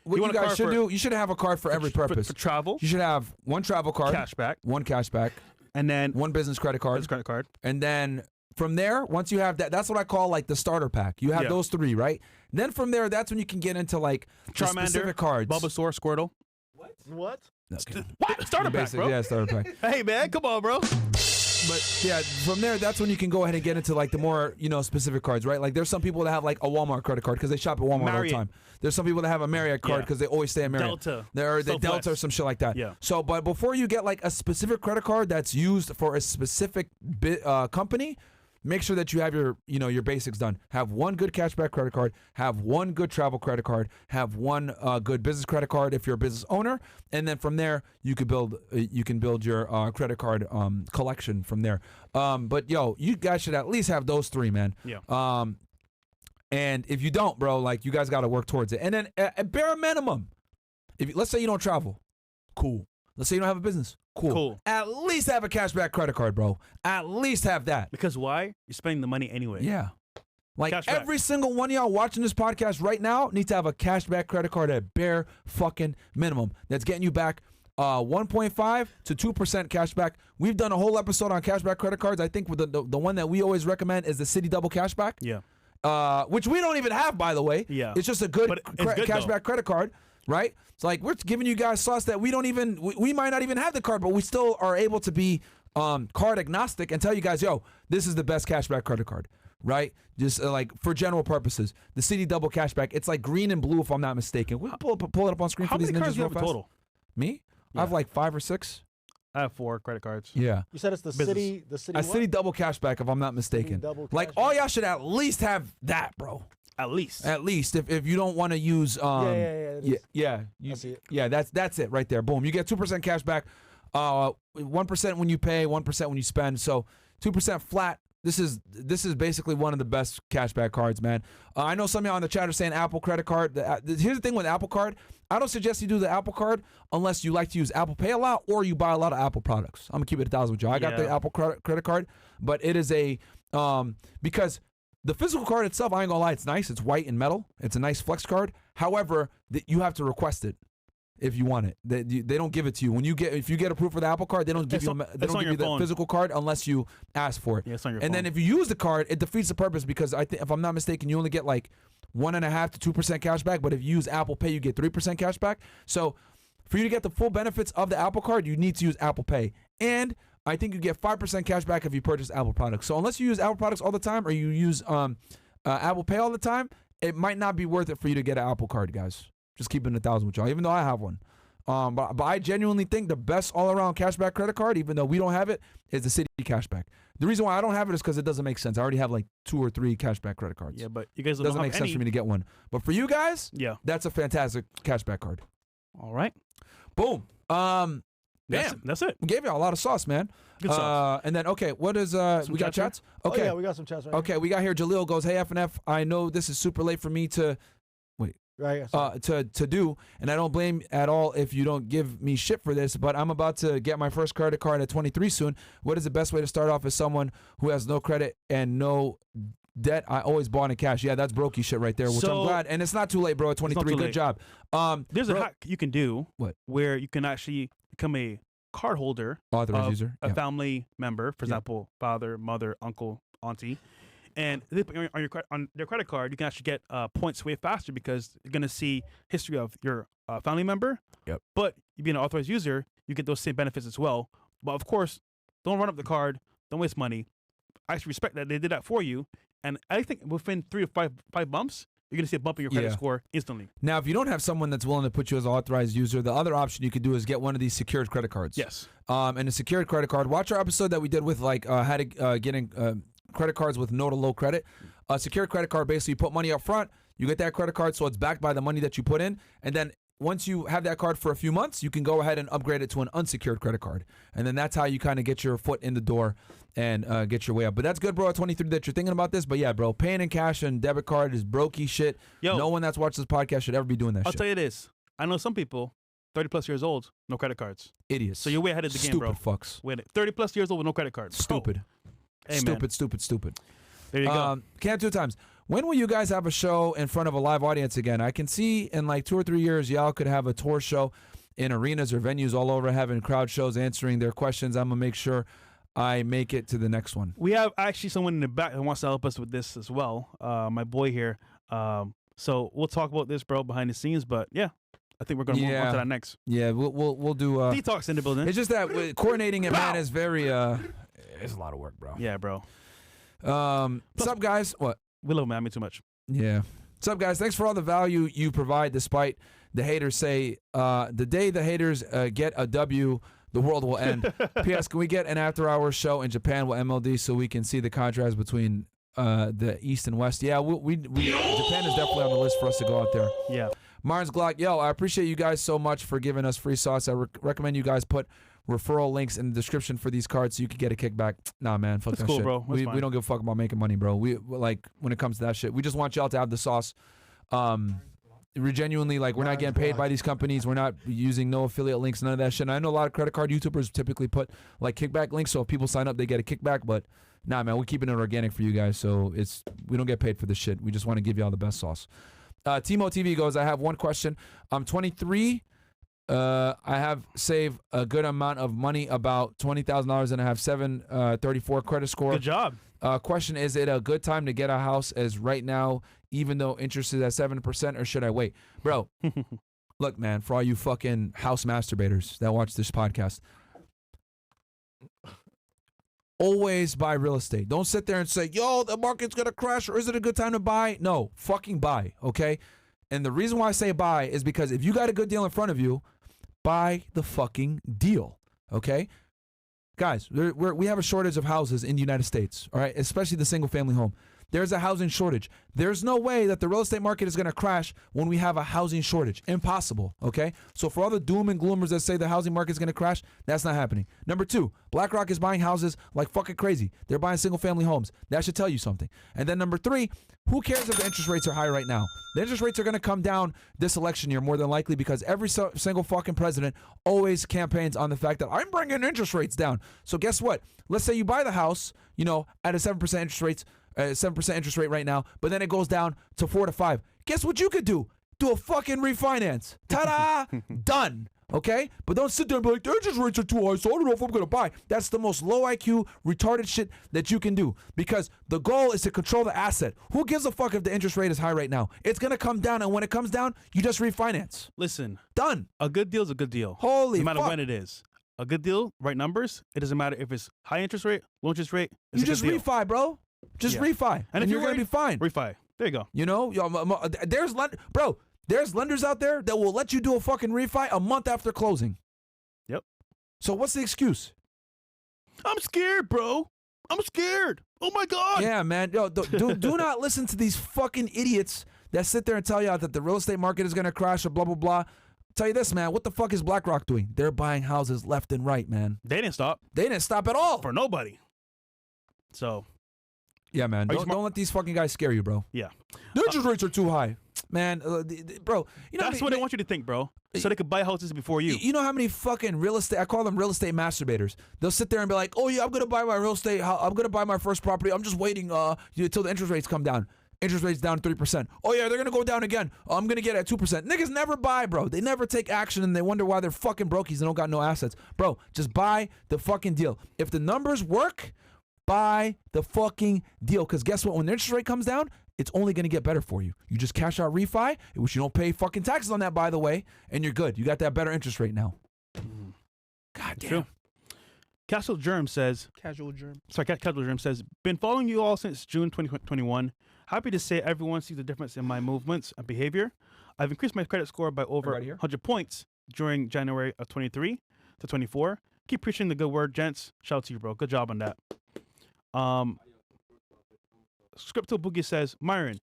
what you, want a guys card should for- do, you should have a card for every purpose. For travel, You should have one travel card, cashback, one cashback, and then one business credit card, business credit card. and then from there, once you have that, that's what I call like the starter pack. You have Yeah. those 3, right? Then from there, that's when you can get into like the Charmander, specific cards. Bulbasaur, Squirtle. What? Okay. What? Starter pack, Basic, bro. yeah, starter pack. Hey, man, come on, bro. But yeah, from there, that's when you can go ahead and get into like the more specific cards, right? Like there's some people that have like a Walmart credit card because they shop at Walmart all Marriott. the time. There's some people that have a Marriott card Yeah. because they always stay at Marriott. Delta. There are the Southwest. Delta or some shit like that. Yeah. So, but before you get like a specific credit card that's used for a specific company, make sure that you have your basics done. Have one good cashback credit card. Have one good travel credit card. Have one good business credit card if you're a business owner, and then from there you can build your credit card collection from there. But yo, you guys should at least have those 3, man. Yeah. And if you don't, bro, like you guys got to work towards it. And then at bare minimum, let's say you don't travel, cool. Let's say you don't have a business, cool. At least have a cashback credit card, bro. At least have that. Because why? You're spending the money anyway. Yeah. Like Cashback. every single one of y'all watching this podcast right now needs to have a cashback credit card at bare fucking minimum. That's getting you back 1.5 to 2% cashback. We've done a whole episode on cashback credit cards. I think with the one that we always recommend is the City Double Cashback. Yeah. Which we don't even have, by the way. Yeah. It's just a good, But it's good, cashback though. credit card, right? It's like we're giving you guys sauce that we don't even, we might not even have the card, but we still are able to be card agnostic and tell you guys, yo, this is the best cashback credit card, right? Just like for general purposes. The City Double Cashback, it's like green and blue if I'm not mistaken. We pull it up on screen How for these many ninjas cards do you real have in fast. total? Me? I Yeah. have like 5 or 6. I have 4 credit cards. Yeah. You said it's the Business. city. The city. A what? City Double Cashback if I'm not mistaken. Double Like Cashback. all y'all should at least have that, bro. At least. At least if you don't want to use it is. yeah I see it. yeah that's it right there. Boom, you get 2% cash back, 1% when you pay, 1% when you spend. So 2% flat. This is basically one of the best cashback cards, man. I know some of y'all on the chat are saying Apple credit card. Here's the thing with Apple Card. I don't suggest you do the Apple Card unless you like to use Apple Pay a lot or you buy a lot of Apple products. I'm gonna keep it 1,000 with you. I got the Yeah. Apple credit card, but it is a because the physical card itself, I ain't gonna lie, it's nice. It's white and metal. It's a nice flex card. However, you have to request it if you want it. They don't give it to you. If you get approved for the Apple Card, they don't give It's you on- they it's don't on give you your the phone. physical card unless you ask for it. Yeah, it's on your And phone. then if you use the card, it defeats the purpose because I think if I'm not mistaken, you only get like 1.5 to 2% cash back. But if you use Apple Pay, you get 3% cash back. So for you to get the full benefits of the Apple Card, you need to use Apple Pay. And I think you get 5% cash back if you purchase Apple products. So unless you use Apple products all the time or you use Apple Pay all the time, it might not be worth it for you to get an Apple Card, guys. Just keeping it 1,000 with y'all, even though I have one. But I genuinely think the best all-around cashback credit card, even though we don't have it, is the City Cashback. The reason why I don't have it is because it doesn't make sense. I already have like 2 or 3 cashback credit cards. Yeah, but you guys It doesn't make sense for me to get one. But for you guys, Yeah. that's a fantastic cashback card. All right. Boom. That's it. We gave you a lot of sauce, man. Good sauce. And then, okay, what is, we got chats? Oh, Okay. yeah, we got some chats right Okay, we got here. Jaleel goes, hey, F&F, I know this is super late for me to here. Right. to do, and I don't blame at all if you don't give me shit for this, but I'm about to get my first credit card at 23 soon. What is the best way to start off as someone who has no credit and no debt? I always bought in cash. Yeah, that's brokey shit right there, which So- I'm glad. And it's not too late, bro, at 23. too Good late. job. There's a hack you can do. What? Where you can actually become a card holder Authorized of user. a Yeah. family member, for Yeah. example, father, mother, uncle, auntie, and on their credit card, you can actually get points way faster because you're gonna see history of your family member. Yep. But you being an authorized user, you get those same benefits as well. But of course, don't run up the card. Don't waste money. I actually respect that they did that for you, and I think within 3 to 5 bumps, you're gonna see a bump in your credit Yeah. score instantly. Now, if you don't have someone that's willing to put you as an authorized user, the other option you could do is get one of these secured credit cards. Yes. And a secured credit card. Watch our episode that we did with like how to getting credit cards with no to low credit. A secured credit card, basically you put money up front, you get that credit card so it's backed by the money that you put in, and then once you have that card for a few months, you can go ahead and upgrade it to an unsecured credit card. And then that's how you kind of get your foot in the door and get your way up. But that's good, bro, at 23 that you're thinking about this. But yeah, bro, paying in cash and debit card is brokey shit. Yo. No one that's watched this podcast should ever be doing that I'll shit. tell you this. I know some people, 30 plus years old, no credit cards. Idiots. So you're way ahead of the game, bro. Stupid fucks. Wait, 30 plus years old with no credit cards. Stupid. Hey, man. Stupid. There you go. Can't do times. When will you guys have a show in front of a live audience again? I can see in like 2 or 3 years, y'all could have a tour show in arenas or venues all over, having crowd shows, answering their questions. I'm going to make sure I make it to the next one. We have actually someone in the back that wants to help us with this as well. My boy here. So we'll talk about this, bro, behind the scenes. But yeah, I think we're going to move on to that next. Yeah, we'll do. Detox in the building. It's just that coordinating it, man, is very. It's a lot of work, bro. Yeah, bro. What's up, guys? What? Willow, man, me too much. Yeah. What's up, guys? Thanks for all the value you provide, despite the haters say the day the haters get a W, the world will end. P.S. Can we get an after-hours show in Japan with MLD so we can see the contrast between the East and West? Yeah, we Japan is definitely on the list for us to go out there. Yeah. Myron's Glock, yo, I appreciate you guys so much for giving us free sauce. I recommend you guys put referral links in the description for these cards so you can get a kickback. Nah, man, fuck That's that cool, shit. bro. That's We fine. don't give a fuck about making money, bro. We like when it comes to that shit. We just want y'all to have the sauce. We're genuinely like we're not getting paid by these companies. We're not using no affiliate links, none of that shit. And I know a lot of credit card YouTubers typically put like kickback links, so if people sign up, they get a kickback. But nah, man, we're keeping it organic for you guys, so we don't get paid for this shit. We just want to give y'all the best sauce. Timo TV goes, I have one question. I'm 23. I have saved a good amount of money, about $20,000, and I have 734 credit score. Good job. Question, is it a good time to get a house as right now, even though interest is at 7%, or should I wait? Bro, look, man, for all you fucking house masturbators that watch this podcast, always buy real estate. Don't sit there and say, yo, the market's going to crash, or is it a good time to buy? No, fucking buy, okay? And the reason why I say buy is because if you got a good deal in front of you, buy the fucking deal, okay? Guys, we have a shortage of houses in the United States, all right? Especially the single-family home. There's a housing shortage. There's no way that the real estate market is going to crash when we have a housing shortage. Impossible, okay? So for all the doom and gloomers that say the housing market is going to crash, that's not happening. Number 2, BlackRock is buying houses like fucking crazy. They're buying single-family homes. That should tell you something. And then number 3, who cares if the interest rates are high right now? The interest rates are going to come down this election year more than likely because every single fucking president always campaigns on the fact that I'm bringing interest rates down. So guess what? Let's say you buy the house, at a 7% interest rate, 7% interest rate right now, but then it goes down to 4 to 5. Guess what you could do? Do a fucking refinance. Ta-da! Done. Okay? But don't sit there and be like, their interest rates are too high, so I don't know if I'm going to buy. That's the most low IQ, retarded shit that you can do because the goal is to control the asset. Who gives a fuck if the interest rate is high right now? It's going to come down, and when it comes down, you just refinance. Listen. Done. A good deal is a good deal. Holy no matter fuck. when it is. A good deal, right numbers, it doesn't matter if it's high interest rate, low interest rate. It's You just refi, bro. Just refi. And if you're going to be fine. Refi. There you go. You know, there's lenders out there that will let you do a fucking refi a month after closing. Yep. So what's the excuse? I'm scared, bro. I'm scared. Oh my God. Yeah, man. Yo, do not listen to these fucking idiots that sit there and tell you that the real estate market is going to crash or blah, blah, blah. Tell you this, man. What the fuck is BlackRock doing? They're buying houses left and right, man. They didn't stop. They didn't stop at all. For nobody. So. Yeah, man. Don't let these fucking guys scare you, bro. Yeah. The interest rates are too high. Man, bro. You know that's what they want you to think, bro. So they could buy houses before you. You know how many fucking real estate, I call them real estate masturbators. They'll sit there and be like, oh yeah, I'm going to buy my real estate. I'm going to buy my first property. I'm just waiting until the interest rates come down. Interest rates down 3%. Oh yeah, they're going to go down again. I'm going to get at 2%. Niggas never buy, bro. They never take action and they wonder why they're fucking brokies and don't got no assets. Bro, just buy the fucking deal. If the numbers work, buy the fucking deal. Because guess what? When the interest rate comes down, it's only going to get better for you. You just cash out refi, which you don't pay fucking taxes on that, by the way, and you're good. You got that better interest rate now. God damn. True. Casual Germ says, Casual Germ says, been following you all since June 2021. Happy to say everyone sees the difference in my movements and behavior. I've increased my credit score by over 100 points during January of 23 to 24. Keep preaching the good word, gents. Shout out to you, bro. Good job on that. Scripto Boogie says, Myron,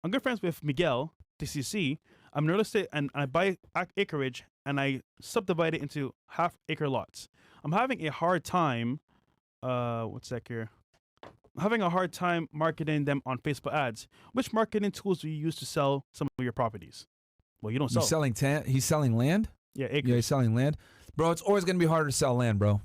I'm good friends with Miguel, DCC. I'm in real estate and I buy acreage and I subdivide it into half-acre lots. I'm having a hard time, having a hard time marketing them on Facebook ads. Which marketing tools do you use to sell some of your properties? Well, you don't sell. He's selling land? Yeah, acreage. Yeah, he's selling land. Bro, it's always going to be harder to sell land, bro.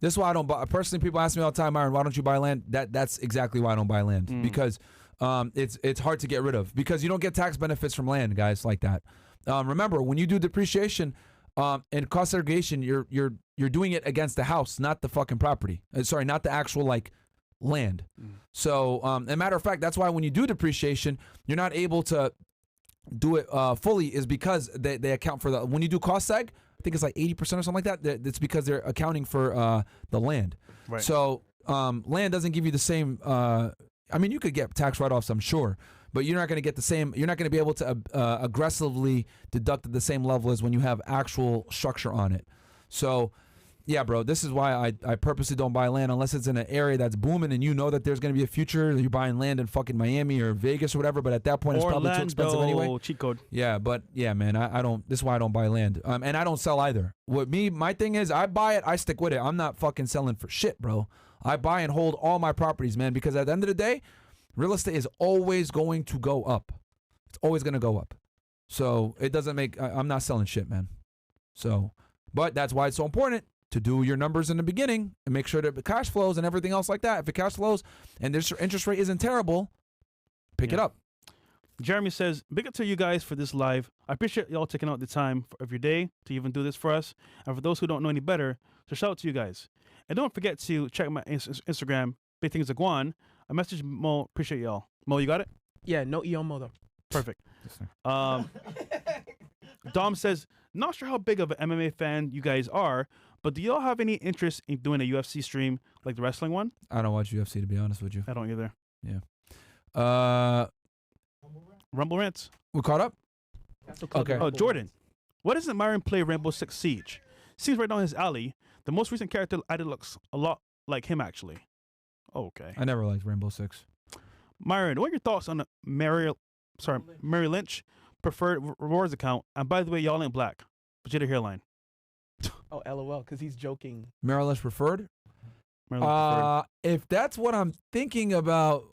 This is why I don't buy. Personally, people ask me all the time, Myron, why don't you buy land? That's exactly why I don't buy land. Because it's hard to get rid of. Because you don't get tax benefits from land, guys, like that. Remember, when you do depreciation and cost segregation, you're doing it against the house, not the fucking property. Sorry, not the actual, like, land. So, as a matter of fact, that's why when you do depreciation, you're not able to do it fully is because they account for the, when you do cost seg, I think it's like 80% or something like that. It's because they're accounting for the land. Right. So land doesn't give you the same. I mean, you could get tax write-offs, I'm sure, but you're not going to get the same. You're not going to be able to aggressively deduct at the same level as when you have actual structure on it. So, yeah, bro, this is why I purposely don't buy land unless it's in an area that's booming and you know that there's going to be a future. You're buying land in fucking Miami or Vegas or whatever, but at that point it's probably too expensive anyway. Cheat code. Yeah, but yeah, man, I don't. This is why I don't buy land, and I don't sell either. My thing is, I buy it, I stick with it. I'm not fucking selling for shit, bro. I buy and hold all my properties, man, because at the end of the day, real estate is always going to go up. It's always going to go up. So it doesn't make. I'm not selling shit, man. So, but that's why it's so important to do your numbers in the beginning and make sure that the cash flows and everything else like that. If it cash flows and this interest rate isn't terrible, pick it up. Jeremy says, big up to you guys for this live. I appreciate y'all taking out the time of your day to even do this for us. And for those who don't know any better, so shout out to you guys. And don't forget to check my Instagram, Big Things Iguan. I message Mo, appreciate y'all. Mo, you got it? Yeah, no Mo though. Perfect. Dom says, not sure how big of an MMA fan you guys are, but do y'all have any interest in doing a UFC stream like the wrestling one? I don't watch UFC, to be honest with you. I don't either. Yeah. Rumble Rants? We caught up? Okay. Oh, Jordan. Why doesn't Myron play Rainbow Six Siege? Seems right down his alley. The most recent character added looks a lot like him, actually. Okay. I never liked Rainbow Six. Myron, what are your thoughts on the Mary Lynch preferred rewards account? And by the way, y'all ain't black. But you're the hairline. Oh, LOL, because he's joking. Merrill Lynch preferred? Merrill Lynch preferred. If that's what I'm thinking about,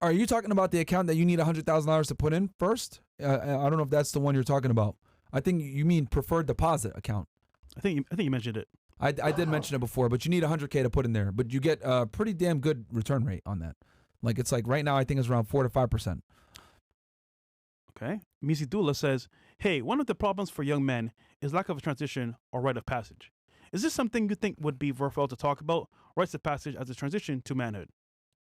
are you talking about the account that you need $100,000 to put in first? I don't know if that's the one you're talking about. I think you mean preferred deposit account. I think you mentioned it. I did mention it before, but you need $100K to put in there. But you get a pretty damn good return rate on that. Like it's like right now, I think it's around 4 to 5%. Okay. Misi Dula says, hey, one of the problems for young men is lack of a transition or rite of passage. Is this something you think would be worthwhile to talk about, rites of passage as a transition to manhood?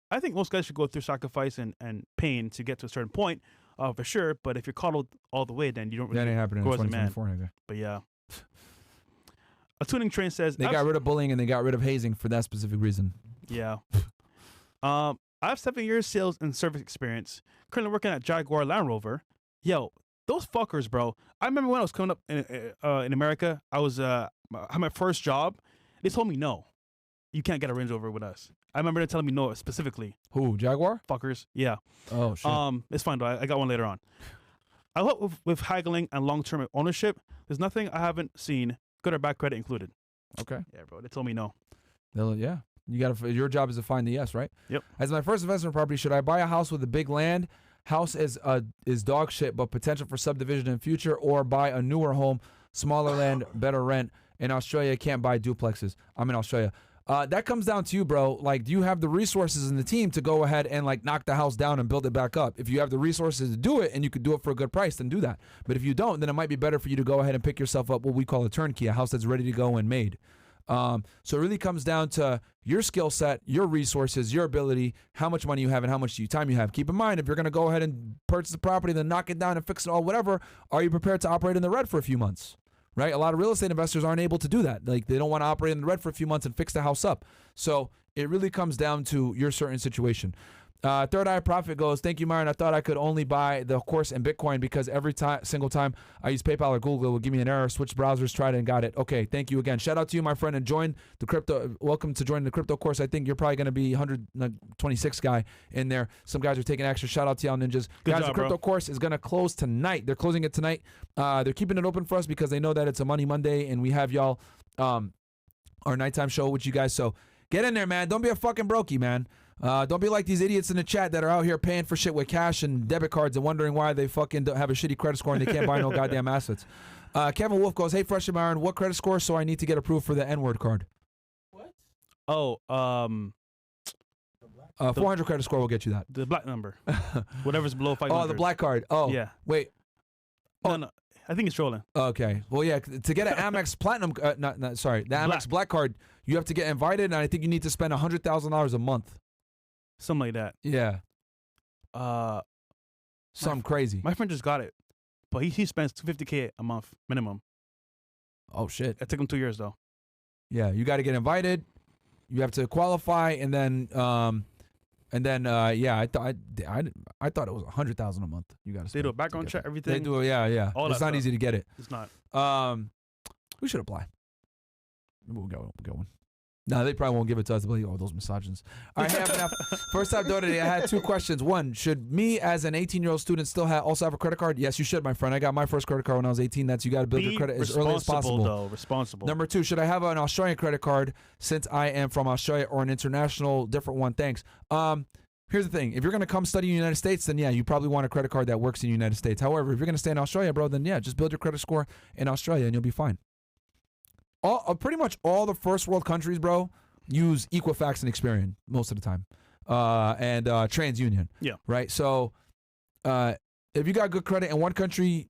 I think most guys should go through sacrifice and pain to get to a certain point, for sure. But if you're coddled all the way, then you don't really That ain't happening in grow as a man. 2024, nigga. But yeah. A tuning train says, They got rid of bullying and they got rid of hazing for that specific reason. yeah. I have 7 years sales and service experience. Currently working at Jaguar Land Rover. Yo, those fuckers, bro. I remember when I was coming up in America, I had my first job. They told me no, you can't get a Range Rover with us. I remember them telling me no specifically. Who, Jaguar? Fuckers. Yeah. Oh, shit. It's fine though. I got one later on. I hope with haggling and long-term ownership, there's nothing I haven't seen, good or bad credit included. Okay. Yeah, bro. They told me no. Yeah. You gotta. Your job is to find the yes, right? Yep. As my first investment property, should I buy a house with a big land? House is dog shit, but potential for subdivision in future, or buy a newer home, smaller land, better rent. In Australia, can't buy duplexes. I'm in Australia. That comes down to you, bro. Like, do you have the resources and the team to go ahead and like knock the house down and build it back up? If you have the resources to do it and you could do it for a good price, then do that. But if you don't, then it might be better for you to go ahead and pick yourself up what we call a turnkey, a house that's ready to go and made. So it really comes down to your skill set, your resources, your ability, how much money you have, and how much time you have. Keep in mind, if you're going to go ahead and purchase the property, then knock it down and fix it all, whatever, are you prepared to operate in the red for a few months? Right? A lot of real estate investors aren't able to do that. Like, they don't want to operate in the red for a few months and fix the house up. So it really comes down to your certain situation. Third Eye Profit goes, thank you, Myron. I thought I could only buy the course in Bitcoin because every single time I use PayPal or Google, it will give me an error. Switched browsers, tried it, and got it. Okay, thank you again. Shout out to you, my friend, and join the crypto. Welcome to join the crypto course. I think you're probably going to be 126 guy in there. Some guys are taking extra. Shout out to y'all ninjas. Good guys, job, the crypto bro. course is going to close tonight. They're closing it tonight. They're keeping it open for us because they know that it's a Money Monday, and we have y'all our nighttime show with you guys. So get in there, man. Don't be a fucking brokey, man. Don't be like these idiots in the chat that are out here paying for shit with cash and debit cards and wondering why they fucking don't have a shitty credit score and they can't buy no goddamn assets. Kevin Wolf goes, hey, Fresh and Myron, what credit score so I need to get approved for the N-word card? What? Oh, 400 credit score will get you that. the black number. Whatever's below 500. Oh, the black card. Oh, Yeah. wait. No. I think it's trolling. Okay. Well, yeah, to get an Amex Platinum, the Amex Black card, you have to get invited, and I think you need to spend $100,000 a month. Something like that. Yeah. Something crazy. My friend just got it, but he spends $250K a month minimum. Oh, shit. It took him 2 years though. Yeah, you got to get invited. You have to qualify, and then yeah, I thought it was $100,000 a month. You got to. They do a background check, everything. They do, yeah. All It's that not stuff. easy to get it. It's not. We should apply. Maybe we'll go one. No, they probably won't give it to us. They'll be like, oh, those misogynist. All right, half and half. First time doing today, I had two questions. One, should me as an 18-year-old student still also have a credit card? Yes, you should, my friend. I got my first credit card when I was 18. That's you got to build your credit as early as possible. Responsible. Number two, should I have an Australian credit card since I am from Australia, or an international different one? Thanks. Here's the thing. If you're going to come study in the United States, then yeah, you probably want a credit card that works in the United States. However, if you're going to stay in Australia, bro, then yeah, just build your credit score in Australia and you'll be fine. Pretty much all the first world countries, bro, use Equifax and Experian most of the time, and TransUnion. Yeah. Right. So, if you got good credit in one country,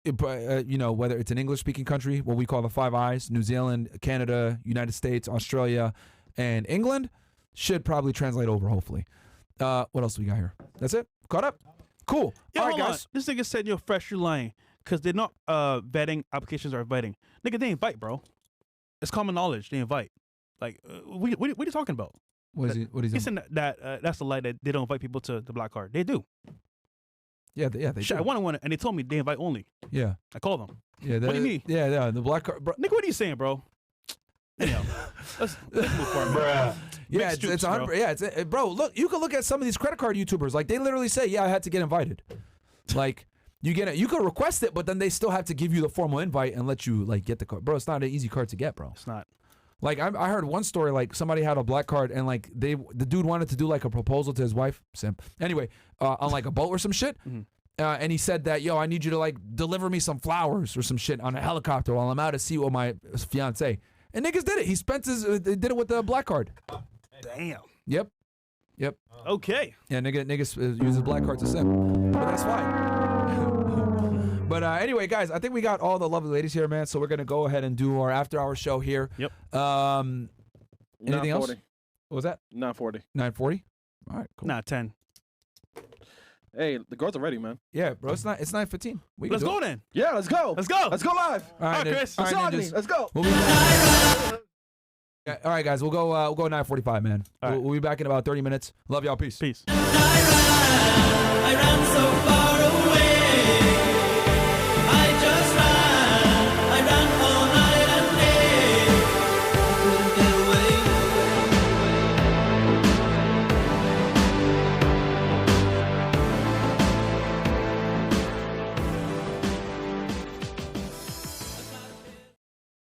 whether it's an English-speaking country, what we call the Five Eyes, New Zealand, Canada, United States, Australia, and England, should probably translate over. Hopefully. What else do we got here? That's it. Caught up. Cool. Yo, All right, hold on. guys. This nigga said you're fresh. You're lying because they're not vetting applications are inviting. Nigga, they invite, bro. It's common knowledge. They invite. Like, what are you talking about? What is he? What is he? It's in that's the lie that they don't invite people to the black card. They do. Yeah, they Shit, do. I wanted one, and they told me they invite only. Yeah. I called them. Yeah. What do you mean? Yeah. The black card. Bro. Nigga, what are you saying, bro? Anyhow, let's move forward. Yeah, Mixed it's jukes, 100. bro. Yeah, bro. Look, you can look at some of these credit card YouTubers. Like, they literally say, "Yeah, I had to get invited." Like, you get it. You can request it, but then they still have to give you the formal invite and let you like get the card. Bro, it's not an easy card to get, bro. It's not. Like, I heard one story. Like, somebody had a black card, and like the dude wanted to do like a proposal to his wife. Simp. Anyway, on like a boat or some shit. Mm-hmm. And he said that, yo, I need you to like deliver me some flowers or some shit on a helicopter while I'm out at sea with my fiance. And niggas did it. He spent they did it with the black card. Damn. Yep. Okay. Yeah, niggas use his black card to simp. But that's fine. But anyway, guys, I think we got all the lovely ladies here, man. So we're gonna go ahead and do our after-hour show here. Yep. Anything else? 9:40. What was that? 9:40. 9:40. All right, cool. Nah, 10. Hey, the girls are ready, man. Yeah, bro. It's 9:15. We can Let's do go it. then. Yeah, let's go. Let's go. Let's go live. All right, All right, Chris. All right, Misogyny, ninjas. let's go. We'll be back. Yeah, all right, guys. We'll go 9:45, man. All right. We'll be back in about 30 minutes. Love y'all. Peace. Peace. I ran so far away.